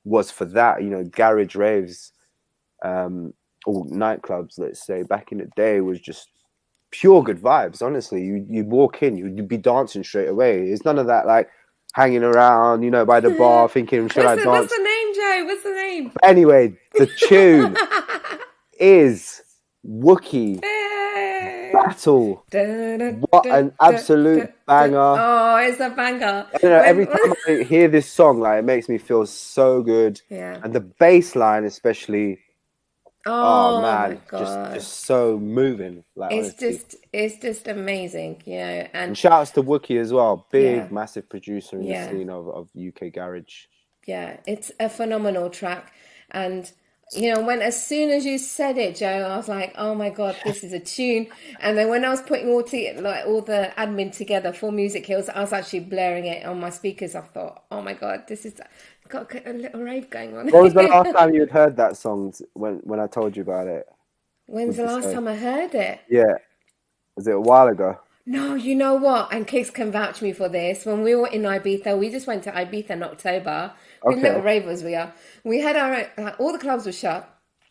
was for that. You know, garage raves, or nightclubs, let's say, back in the day was just pure good vibes. Honestly, you'd walk in, you'd be dancing straight away. It's none of that like hanging around, you know, by the bar thinking, should I dance? What's the name, Joe? What's the name? But anyway, the tune is Wookie Battle. What an absolute banger. Oh, it's a banger. You know, every time I hear this song, like it makes me feel so good. Yeah. And the bass line especially, oh man, my God. just so moving. Like it's just amazing, you know. And shouts to Wookie as well, big massive producer in the scene of UK garage. Yeah, it's a phenomenal track. And you know, as soon as you said it, Joe, I was like, oh my God, this is a tune. And then when I was putting all the admin together for Music Hills, I was actually blaring it on my speakers. I thought, oh my God, this is got a little rave going on. What was the last time you had heard that song when I told you about it? When's the last time I heard it? Yeah. Was it a while ago? No, you know what? And Kix can vouch me for this. When we were in Ibiza, we just went to Ibiza in October. We're little ravers we are. We had all the clubs were shut.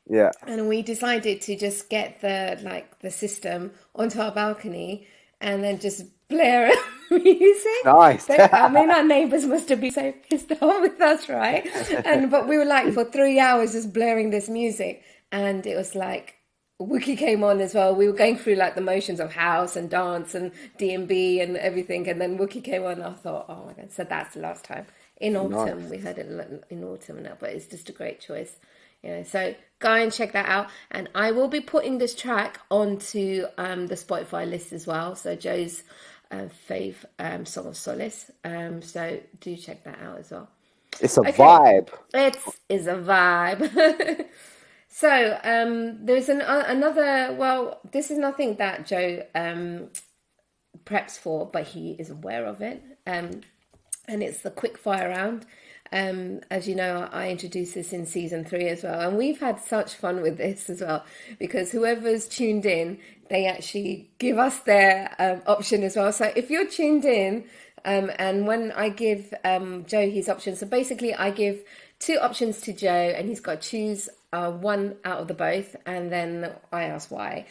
Yeah. And we decided to just get the system onto our balcony and then just blare music. Nice. I mean, our neighbours must have been so pissed off with us, right? But we were like for 3 hours just blaring this music, and it was like Wookie came on as well. We were going through like the motions of house and dance and D&B and everything, and then Wookie came on. And I thought, oh my God! So that's the last time in autumn. Nice. We heard it in autumn now, but it's just a great choice. You know, so go and check that out, and I will be putting this track onto the Spotify list as well. So Joe's fave song of solace. So do check that out as well. It's a vibe. It is a vibe. So there's another. Well, this is nothing that Joe preps for, but he is aware of it. And it's the quick fire round. As you know, I introduced this in season 3 as well, and we've had such fun with this as well, because whoever's tuned in, they actually give us their option as well. So if you're tuned in, and when I give Joe his option, so basically I give 2 options to Joe, and he's got to choose one out of the both, and then I ask why.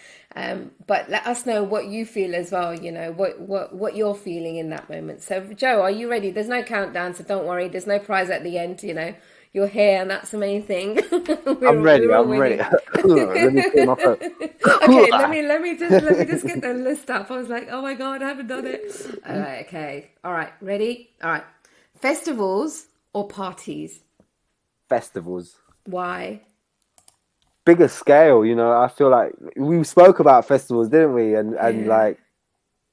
But let us know what you feel as well, you know, what you're feeling in that moment. So Joe, are you ready? There's no countdown, so don't worry, there's no prize at the end, you know. You're here, and that's the main thing. I'm ready. Let me see my phone. Okay, let me just get the list up. I was like, oh my God, I haven't done it. Okay. All right, ready? All right. Festivals or parties? Festivals. Why? Bigger scale, you know. I feel like we spoke about festivals, didn't we? And like,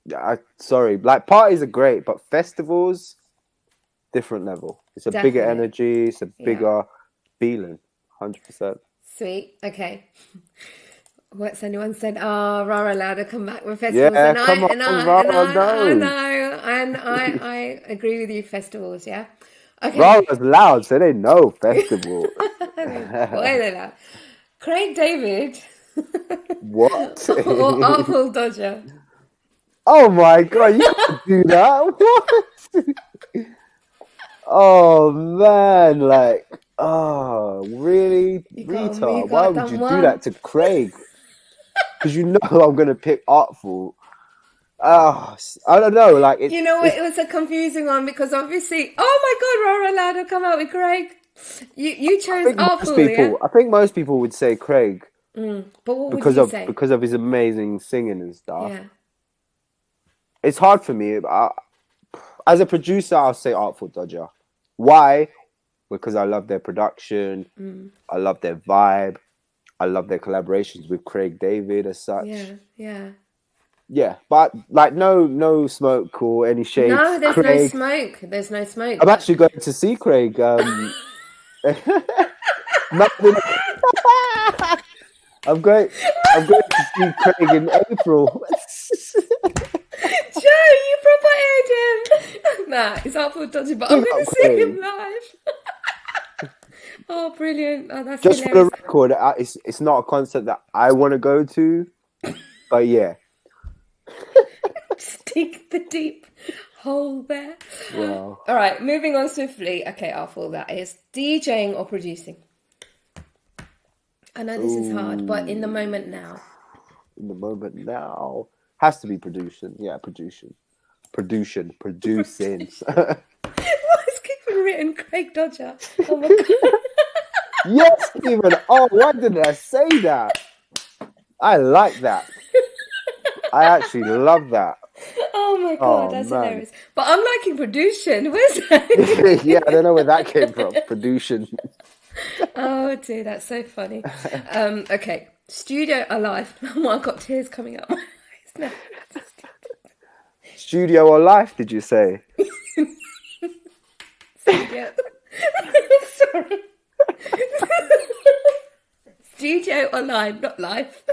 like parties are great, but festivals, different level. It's a bigger energy. It's a bigger feeling. 100%. Sweet. Okay. What's anyone said? Oh, Rara allowed to come back with festivals. Yeah, and I agree with you. Festivals, yeah. Okay. Rara's loud, so they know festivals. Boy, they're loud. Craig David. What? Or Artful Dodger. Oh my God, you can do that? What? Oh man, like, oh really, Rita? Why would you do that to Craig? Because you know I'm gonna pick Artful. I don't know, like you know what? It was a confusing one because obviously, oh my God, Rara allowed to come out with Craig. You chose Artful, yeah? I think most people would say Craig, But what would you say? Because of his amazing singing and stuff. Yeah. It's hard for me. As a producer, I'll say Artful Dodger. Why? Because I love their production. I love their vibe. I love their collaborations with Craig David as such. Yeah, but like no smoke or any shade. No, there's Craig. no smoke. There's no smoke. I'm actually going to see Craig. I'm going to see Craig in April. Joe, you proper aired him. Nah, it's Artful Dodger, but I'm going to see him live. Oh, brilliant. Oh, that's just hilarious. For the record, it's not a concert that I want to go to, but yeah. Just dig the deep hole there. Wow. All right, moving on swiftly. Okay, Artful, that is DJing or producing. I know this is hard, but in the moment now. In the moment now. Has to be producing. Yeah, producing. Producing. Why is keeping written Craig Dodger? Oh my God. Yes, Stephen. Oh, why didn't I say that? I like that. I actually love that. Oh my God, that's hilarious. But I'm liking producing. Where's that? Yeah, I don't know where that came from. Producing. Oh dear, that's so funny. Okay, studio or live? Oh, I've got tears coming up my eyes now. Studio or live, did you say? Studio. Sorry. Studio or live, not live.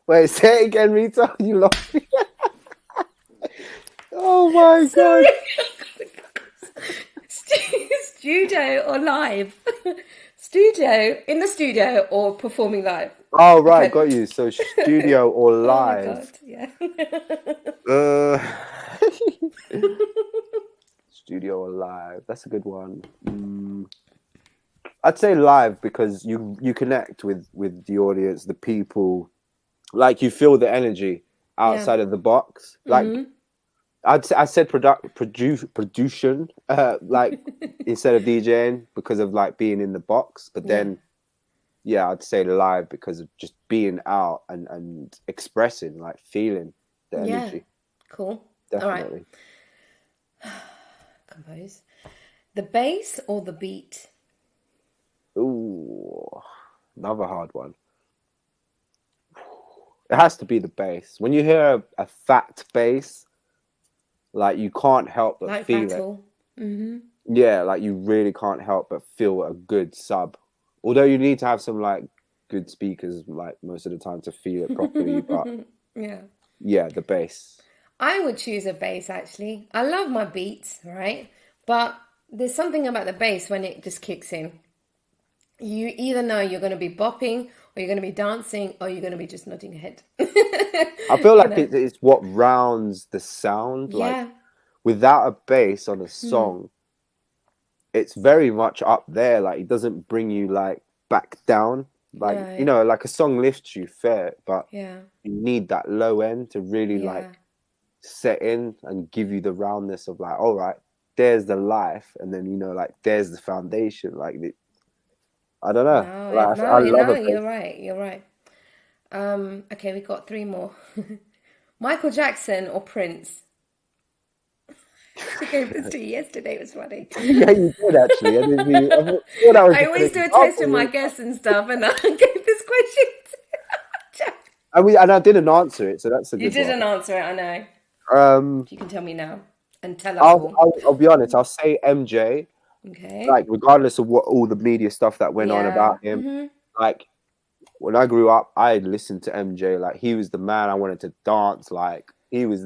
Wait, say it again, Rita. You lost me. Oh my God. Studio or live? Studio, in the studio or performing live? Oh, right, okay. Got you. So studio or live? Oh my God, yeah. Studio or live? That's a good one. I'd say live because you connect with the audience, the people. Like you feel the energy outside of the box. Like I said production like instead of DJing because of like being in the box. But then I'd say live because of just being out and expressing, like feeling the energy. Cool. Definitely. All right. Compose. The bass or the beat? Ooh, another hard one. It has to be the bass. When you hear a fat bass, like you can't help but like feel battle. it. Mm-hmm. Yeah, like you really can't help but feel a good sub. Although you need to have some like good speakers, like most of the time to feel it properly. But yeah, the bass. I would choose a bass actually. I love my beats, right? But there's something about the bass when it just kicks in. You either know you're going to be bopping, or you're going to be dancing, or you're going to be just nodding your head. I feel like it's what rounds the sound. Like without a bass on a song, it's very much up there. Like it doesn't bring you like back down. Like you know, like a song lifts you fair, but you need that low end to really like set in and give you the roundness of like, all right, there's the life, and then you know, like there's the foundation. Like I don't know. I love it. You're right. Okay, we got 3 more. Michael Jackson or Prince? I gave this to you yesterday. It was funny. Yeah, you did actually. I always do a test with my guests and stuff, and I gave this question to and I didn't answer it, so that's a good one. You didn't answer it, I know. You can tell me now and tell us all. I'll be honest. I'll say MJ. Okay. Like regardless of what all the media stuff that went on about him, like when I grew up, I listened to MJ. Like he was the man I wanted to dance. Like he was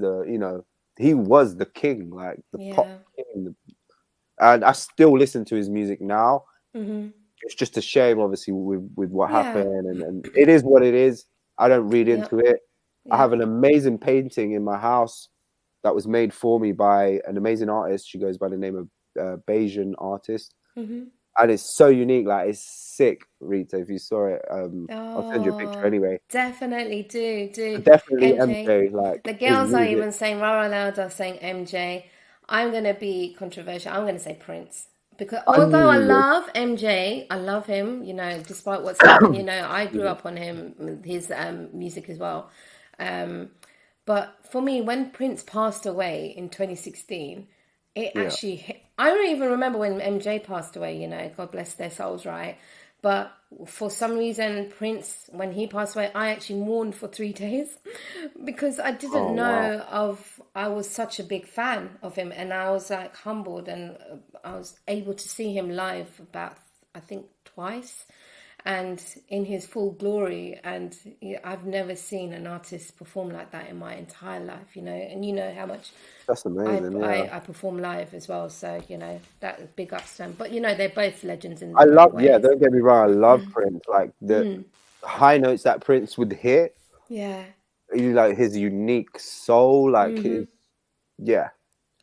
he was the king, like the pop king. And I still listen to his music now. It's just a shame, obviously, with what happened, and it is what it is. I don't read into it. I have an amazing painting in my house that was made for me by an amazing artist. She goes by the name of Bayesian artist, and it's so unique. Like it's sick, Rita. If you saw it, I'll send you a picture anyway. Definitely do. Definitely MJ. Like the girls are even saying Rara Loud are saying MJ. I'm gonna be controversial. I'm gonna say Prince Because although I love MJ, I love him, you know, despite what's happened, you know, I grew up on him, his music as well. But for me, when Prince passed away in 2016, it actually hit. I don't even remember when MJ passed away, you know, God bless their souls, right? But for some reason, Prince, when he passed away, I actually mourned for 3 days because I didn't know I was such a big fan of him, and I was like humbled, and I was able to see him live about, I think, twice, and in his full glory. And I've never seen an artist perform like that in my entire life, you know, and you know how much that's amazing. I perform live as well, so you know that big ups to them. But you know they're both legends in I their love, ways. don't get me wrong, I love Prince. Like the high notes that Prince would hit. Yeah. Like his unique soul, like his,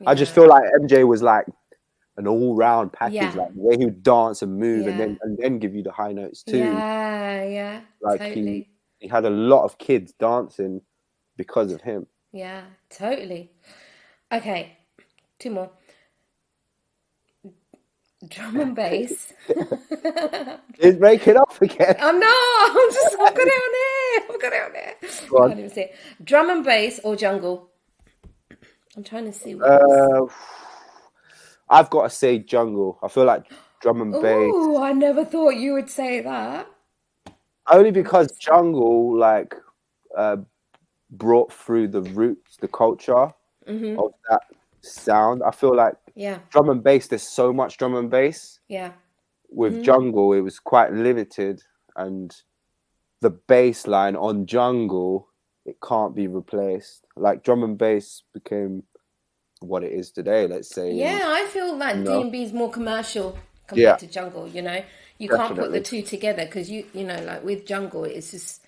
I just feel like MJ was like an all-round package, like the way he would dance and move, and then give you the high notes too. Yeah, like totally. he had a lot of kids dancing because of him. Yeah, totally. Okay, 2 more. Drum and bass. It's breaking up again. Oh no, I've got it on here. I can't even see it. Drum and bass or jungle? I'm trying to see what I've got to say jungle. I feel like drum and bass. Oh, I never thought you would say that. Only because jungle like brought through the roots, the culture of that sound. I feel like drum and bass, there's so much drum and bass. Yeah. With jungle, it was quite limited, and the bass line on jungle, it can't be replaced. Like drum and bass became what it is today, let's say. Yeah, I feel like D&B is more commercial compared to jungle, you know. You can't put the two together because you know, like with jungle, it's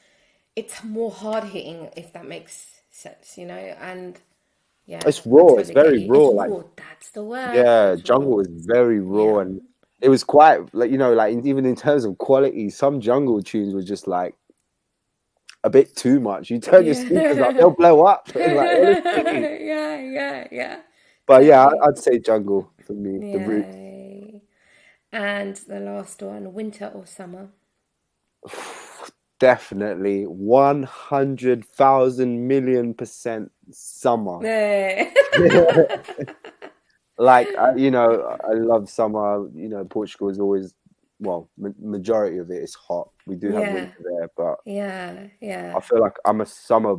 more hard hitting, if that makes sense, you know. And it's raw. It's very raw. It's like raw. That's the word. Yeah, jungle is very raw, and it was quite like, you know, like even in terms of quality, some jungle tunes were just like a bit too much. You turn your speakers up, they'll blow up. Like, yeah. But I'd say jungle for me. The roots. And the last one, winter or summer? Definitely 100,000,000,000% summer. Like you know, I love summer. You know, Portugal is always, well, majority of it is hot. We do have winter there, but I feel like I'm a summer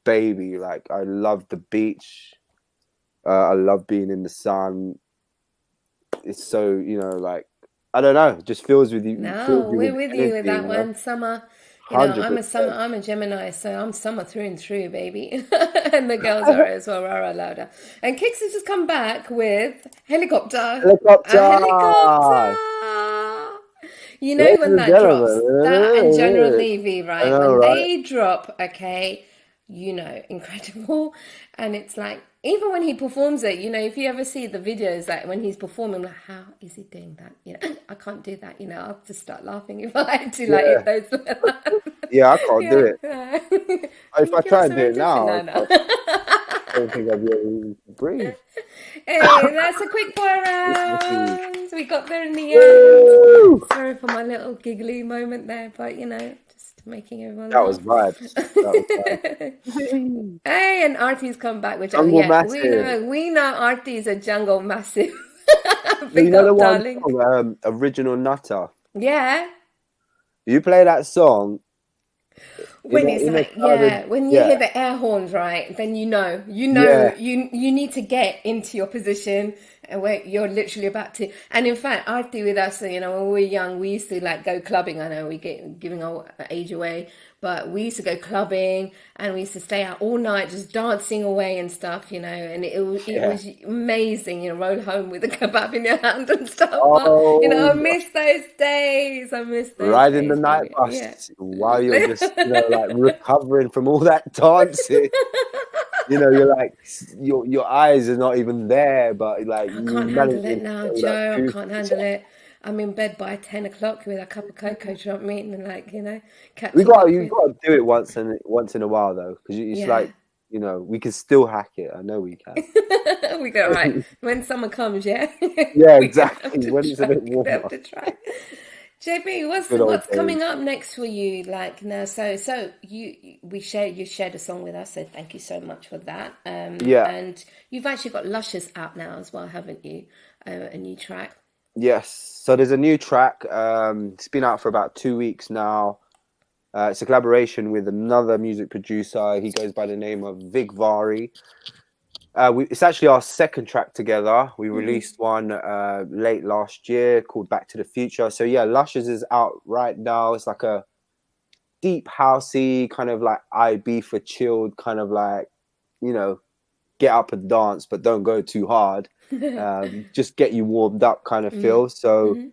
baby. Like I love the beach. I love being in the sun. It's so, you know, like, I don't know, it just fills with you. No, we're with you with that one. Summer. You know, I'm a Gemini, so I'm summer through and through, baby. And the girls are as well, Rara Lauda. And Kix has just come back with Helicopter. Helicopter. You know, when that drops, that and General Levy, right? When they drop, okay, you know, incredible. And it's like, even when he performs it, you know, if you ever see the videos, like when he's performing, like, how is he doing that? You know, I can't do that. You know, I'll just start laughing if I had to, like, if those. I can't do it. If I try and do it now, I don't think I'll be able to breathe. Hey, that's a quick fire round. We got there in the end. Sorry for my little giggly moment there, but you know, just making everyone laugh. That was vibes. Hey, and Artie's come back, which we know Artie's a jungle massive. You know the one song, Original Nutter? Yeah. You play that song. When it's like, when you hear the air horns, right, then you know, you need to get into your position and where you're literally about to. And in fact, Artie with us, you know, when we were young, we used to like go clubbing. I know we get giving our age away, but we used to go clubbing and we used to stay out all night just dancing away and stuff, you know. And it was amazing, you know, roll home with a kebab in your hand and stuff. But, you know, I miss those days. Riding the night bus while you're just, you know, like recovering from all that dancing. You know, you're like, your eyes are not even there, but like, I can't handle it now, Joe. I can't handle it. I'm in bed by 10 o'clock with a cup of cocoa, drop meat, and like, you know, you got to do it once in a while though, because it's like, you know, we can still hack it. I know we can. We go, right. When summer comes, yeah? Yeah, We exactly. When it's a bit have warmer. to try. JP, Good old what's coming days. up next for you? Like now, so you shared a song with us, so thank you so much for that. Yeah. And you've actually got Luscious out now as well, haven't you? A new track. Yes. So there's a new track. It's been out for about 2 weeks now. It's a collaboration with another music producer. He goes by the name of Vig Vari. It's actually our second track together. We released one late last year called Back to the Future. So yeah, Luscious is out right now. It's like a deep housey kind of like IB for chilled kind of like, you know, get up and dance, but don't go too hard. Just get you warmed up kind of feel. So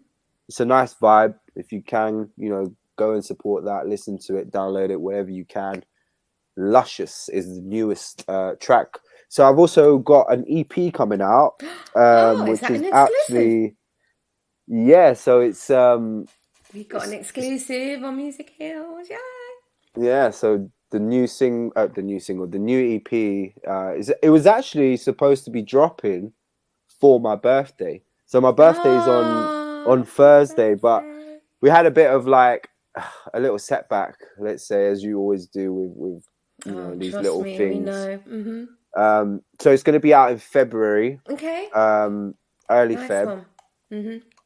it's a nice vibe. If you can, you know, go and support that, listen to it, download it wherever you can. Luscious is the newest track. So I've also got an EP coming out, which is actually, yeah. So it's we got an exclusive on Music Hills, yeah. So the new EP it was actually supposed to be dropping for my birthday. So my birthday is on Thursday, but we had a bit of like a little setback, let's say, as you always do with you know these little things. We know. So it's going to be out in February. Okay. Early Feb.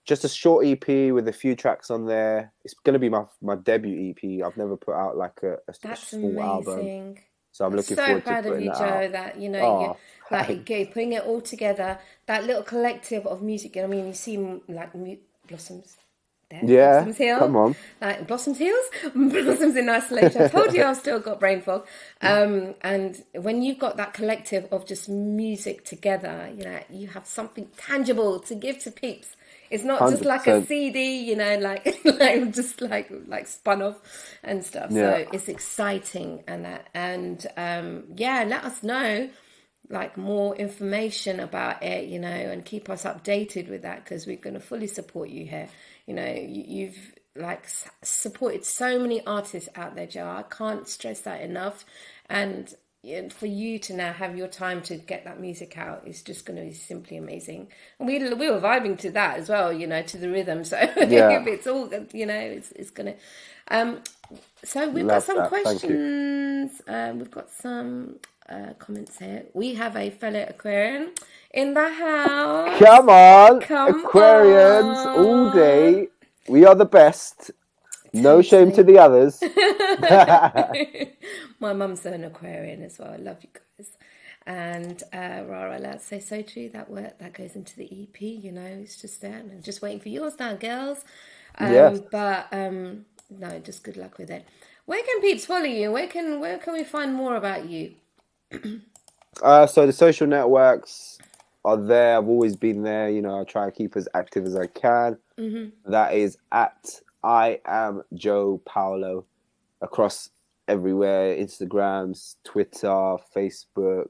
Just a short EP with a few tracks on there. It's going to be my debut EP. I've never put out like a full album. So I'm looking forward to putting that out. So proud of you, Joe, that, you know, you're putting it all together. That little collective of music. I mean, you see like Blossoms. There. Yeah, Blossoms Hill. come on. Like Blossoms Hills, Blossoms in Isolation. I told you I've still got brain fog. And when you've got that collective of just music together, you know, you have something tangible to give to peeps. It's not 100%. Just like a CD, you know, like just like spun off and stuff. Yeah. So it's exciting let us know like more information about it, you know, and keep us updated with that, because we're going to fully support you here. You know, you've like supported so many artists out there, Joe. I can't stress that enough. And for you to now have your time to get that music out is just going to be simply amazing. And we were vibing to that as well, you know, to the rhythm. So if it's all, you know, it's going to... so we've got some questions. We've got some comments here. We have a fellow Aquarian in the house. Come on, Aquarians all day. We are the best. No shame to the others. My mum's an Aquarian as well. I love you guys. And Rara, let's say so true. That work that goes into the EP, you know, it's just there. And I'm just waiting for yours now, girls. Yes. But no, just good luck with it. Where can peeps follow you? Where can we find more about you? So the social networks are there. I've always been there. You know, I try to keep as active as I can. That is at I am Jo-Paulo across everywhere: Instagrams, Twitter, Facebook,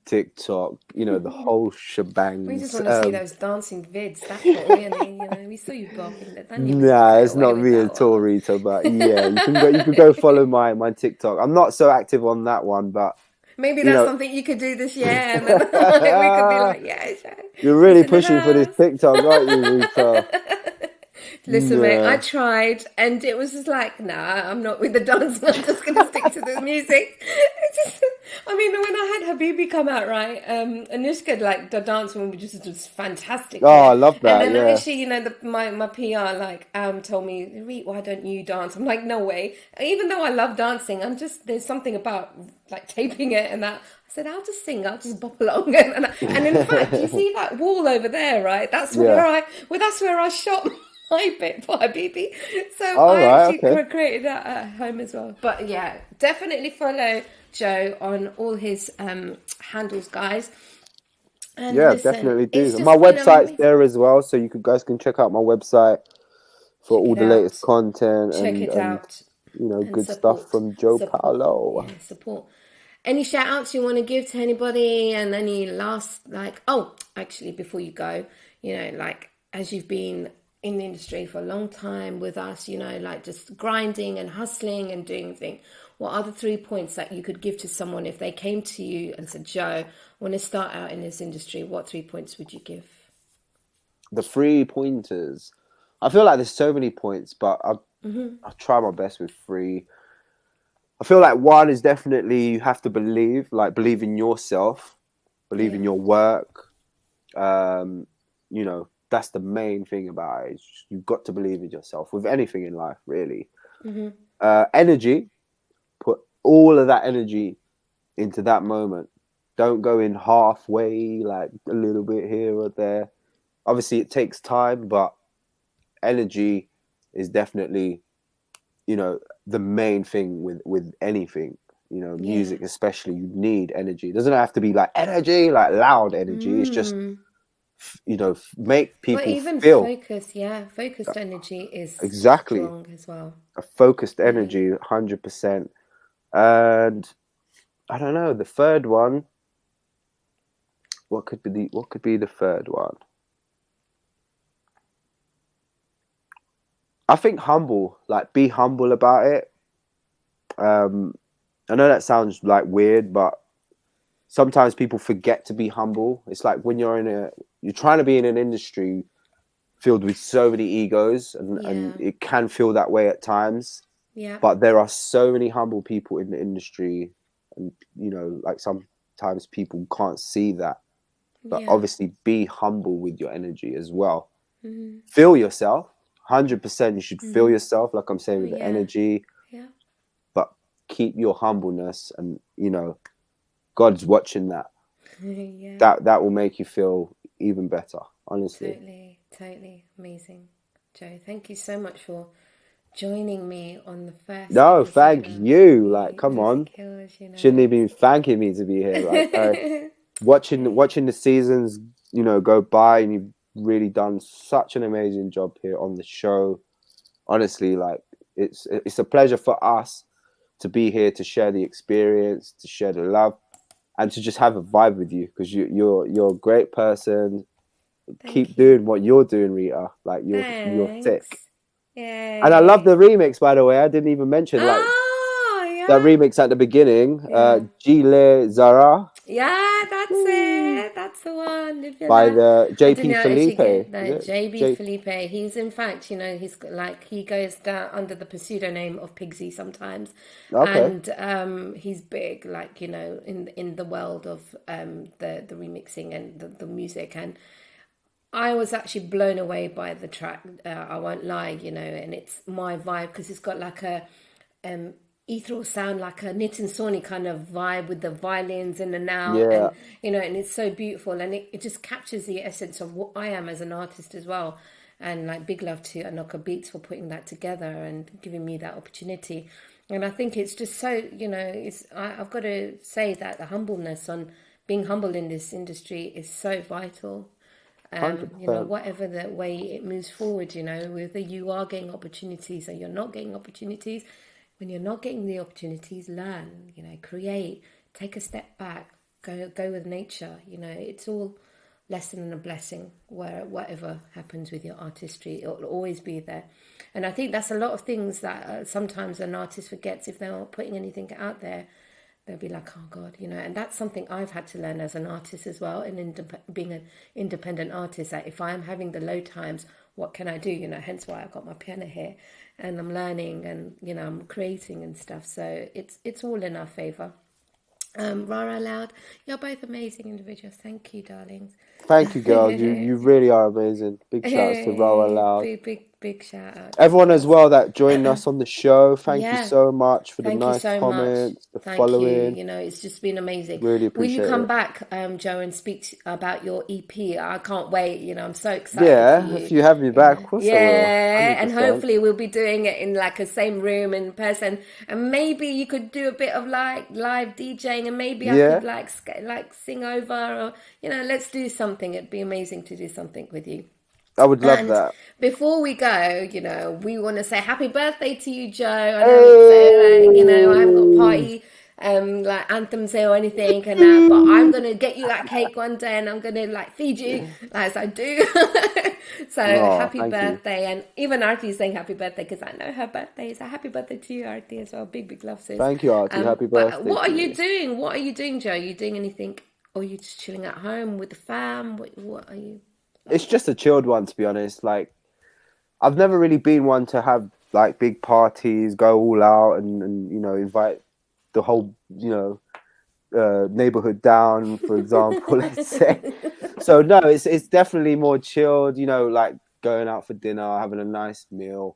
TikTok, you know, the whole shebang. We just want to see those dancing vids. That's what we need. You know, we saw you bopping that. Nah, it's not me at all, Rita. But yeah, you can go follow my TikTok. I'm not so active on that one, but maybe that's something you could do this year. And then we could be like, yeah, you're really pushing for this TikTok, aren't you, Rita? Listen, mate, I tried, and it was just like, nah, I'm not with the dancing. I'm just going to stick to the music. I mean, when I had Habibi come out, right, Anushka, like, the dance one was just fantastic. Oh, yeah. I love that, and then actually, you know, my PR, like, told me, Reet, why don't you dance? I'm like, no way. Even though I love dancing, there's something about, like, taping it and that. I said, I'll just sing, I'll just bop along. And in fact, you see that wall over there, right? That's where I shot my bit for Habibi. So I actually created that at home as well. But yeah, definitely follow Joe on all his handles, guys. And listen, definitely do. My website's there as well, so you guys can check out my website for all the latest content. Check it out. You know, good stuff from Jo-Paulo. Yeah, support. Any shout outs you want to give to anybody, and any last, like, actually, before you go, you know, like, as you've been in the industry for a long time with us, you know, like just grinding and hustling and doing things, what are the 3 points that you could give to someone if they came to you and said, Joe, I want to start out in this industry? What 3 points would you give? The 3 pointers. I feel like there's so many points, but I'll try my best with 3. I feel like 1 is definitely you have to believe in yourself, believe in your work. You know, that's the main thing about it. You've got to believe in yourself with anything in life, really. Energy, put all of that energy into that moment. Don't go in halfway, like a little bit here or there. Obviously, it takes time, but energy is definitely, you know, the main thing with anything. You know, music especially, you need energy. It doesn't have to be like energy, like loud energy. It's just, you know, make people feel. Focused energy is exactly strong as well. A focused energy, 100%. And I don't know, the third one. What could be the third one? I think humble, like be humble about it. I know that sounds like weird, but sometimes people forget to be humble. It's like when you're trying to be in an industry filled with so many egos, and it can feel that way at times. Yeah. But there are so many humble people in the industry, and you know, like sometimes people can't see that. But obviously, be humble with your energy as well. Feel yourself. 100%. You should feel yourself, like I'm saying, with the energy. Yeah. But keep your humbleness, and you know, God's watching that. That will make you feel even better. Honestly. Totally amazing, Joe. Thank you so much for joining me on the first. No, thank you. Like, come on. Hills, you know. Shouldn't even be thanking me to be here. Like, watching the seasons, you know, go by, and you've really done such an amazing job here on the show. Honestly, like it's a pleasure for us to be here to share the experience, to share the love, and to just have a vibe with you, because you're a great person. Keep doing what you're doing, Rita. Like you're thick. Yeah. And I love the remix, by the way. I didn't even mention that remix at the beginning. Gile Zara. Yeah, that's it. That's the one. By the JP Felipe. JB Felipe. He's in fact, you know, he goes down under the pseudonym of Pigsy sometimes. Okay. And he's big, like, you know, in the world of the remixing and the music. And I was actually blown away by the track. I won't lie, you know, and it's my vibe because it's got like a ethereal sound, like a Nitin Sawhney kind of vibe with the violins in and out, and you know, and it's so beautiful, and it just captures the essence of what I am as an artist as well. And like, big love to Anoka Beats for putting that together and giving me that opportunity. And I think it's just so, you know, I've got to say that the humbleness on being humble in this industry is so vital. You know, whatever the way it moves forward, you know, whether you are getting opportunities or you're not getting opportunities, when you're not getting the opportunities, learn, you know, create, take a step back, go with nature, you know, it's all lesson and a blessing whatever happens with your artistry, it'll always be there. And I think that's a lot of things that sometimes an artist forgets. If they're not putting anything out there, they'll be like, oh God, you know, and that's something I've had to learn as an artist as well, and being an independent artist, that if I'm having the low times, what can I do? You know, hence why I've got my piano here, and I'm learning, and you know, I'm creating and stuff. So it's all in our favour. Rara Loud, you're both amazing individuals. Thank you, darlings. Thank you, girl. You really are amazing. Big shouts to Rara Loud. Big shout out. Everyone as well that joined us on the show. Thank you so much for the nice comments, the following. You know, it's just been amazing. Really appreciate it. Will you come back, Joe, and speak about your EP? I can't wait. You know, I'm so excited. Yeah, for you. if you have me back, of course I will. 100%. And hopefully we'll be doing it in like a same room in person, and maybe you could do a bit of like live DJing, and maybe I could like sing over, or you know, let's do something. It'd be amazing to do something with you. I would love that. Before we go, you know, we want to say happy birthday to you, Joe. I know, you know, I've got a party like anthems or anything and that, but I'm gonna get you that cake one day and I'm gonna like feed you as I do. So happy birthday. And even Artie's saying happy birthday because I know her birthday. So happy birthday to you, Artie, as well. Big love, sis. Thank you, Artie. Happy birthday. What are you doing? What are you doing, Joe? Are you doing anything, or are you just chilling at home with the fam? What are you? It's just a chilled one, to be honest. Like, I've never really been one to have like big parties, go all out and you know, invite the whole, you know, neighborhood down, for example, let's say. So no, it's definitely more chilled, you know, like going out for dinner, having a nice meal,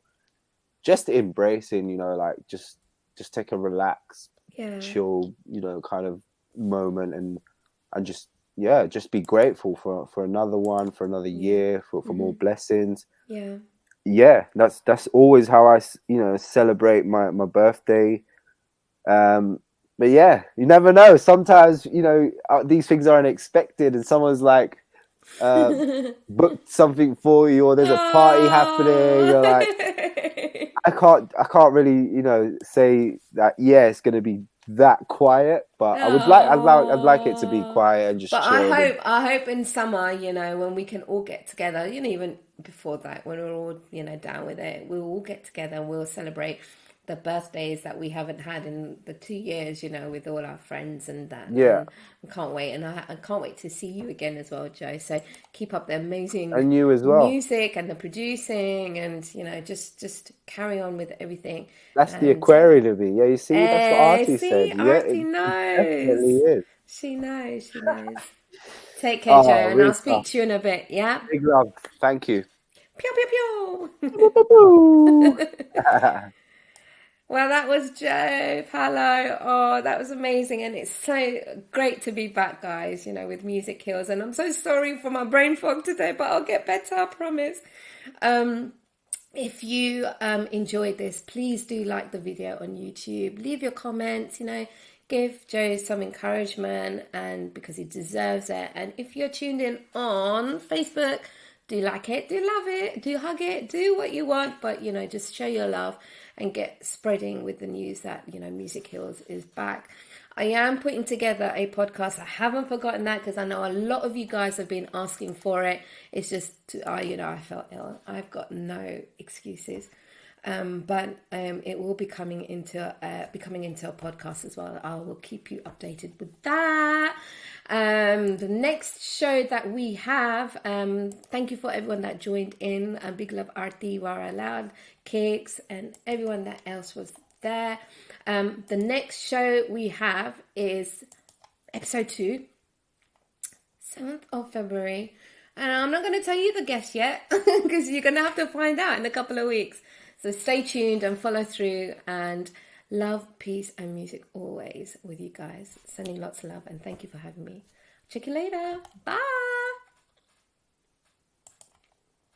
just embracing, you know, like just take a relaxed, chill, you know, kind of moment and just be grateful for another one, for another year, for more blessings. That's always how I, you know, celebrate my birthday. But yeah, you never know. Sometimes, you know, these things are unexpected and someone's like booked something for you, or there's a party happening. You're like, I can't really, you know, say that, it's going to be that quiet, but I'd like it to be quiet and just chill. I hope in summer, you know, when we can all get together, you know, even before that, when we're all, you know, down with it, we'll all get together and we'll celebrate the birthdays that we haven't had in the 2 years, you know, with all our friends and that. And I can't wait, and I can't wait to see you again as well, Joe. So keep up the amazing and you as well music and the producing, and you know, just carry on with everything. That's the aquarium of me. Yeah, you see, that's what Artie said. Artie knows. Definitely is. She knows. Take care, Joe, and I'll speak to you in a bit. Yeah. Big love. Thank you. Pew pew pew. Well, that was Jo-Paulo. Oh, that was amazing. And it's so great to be back, guys, you know, with Music Heals. And I'm so sorry for my brain fog today, but I'll get better, I promise. If you enjoyed this, please do like the video on YouTube. Leave your comments, you know, give Joe some encouragement, and because he deserves it. And if you're tuned in on Facebook, do like it, do love it, do hug it, do what you want, but, you know, just show your love and get spreading with the news that, you know, Music Heals is back. I am putting together a podcast. I haven't forgotten that because I know a lot of you guys have been asking for it. It's just, you know, I felt ill. I've got no excuses. But it will be coming into a podcast as well. I will keep you updated with that. The next show that we have, thank you for everyone that joined in. Big love, Artie, Wara Loud, Kicks, and everyone that else was there. The next show we have is episode 2, 7th of February. And I'm not going to tell you the guest yet because you're going to have to find out in a couple of weeks. So stay tuned and follow through, and love, peace, and music always with you guys. Sending lots of love, and thank you for having me. Check you later. Bye.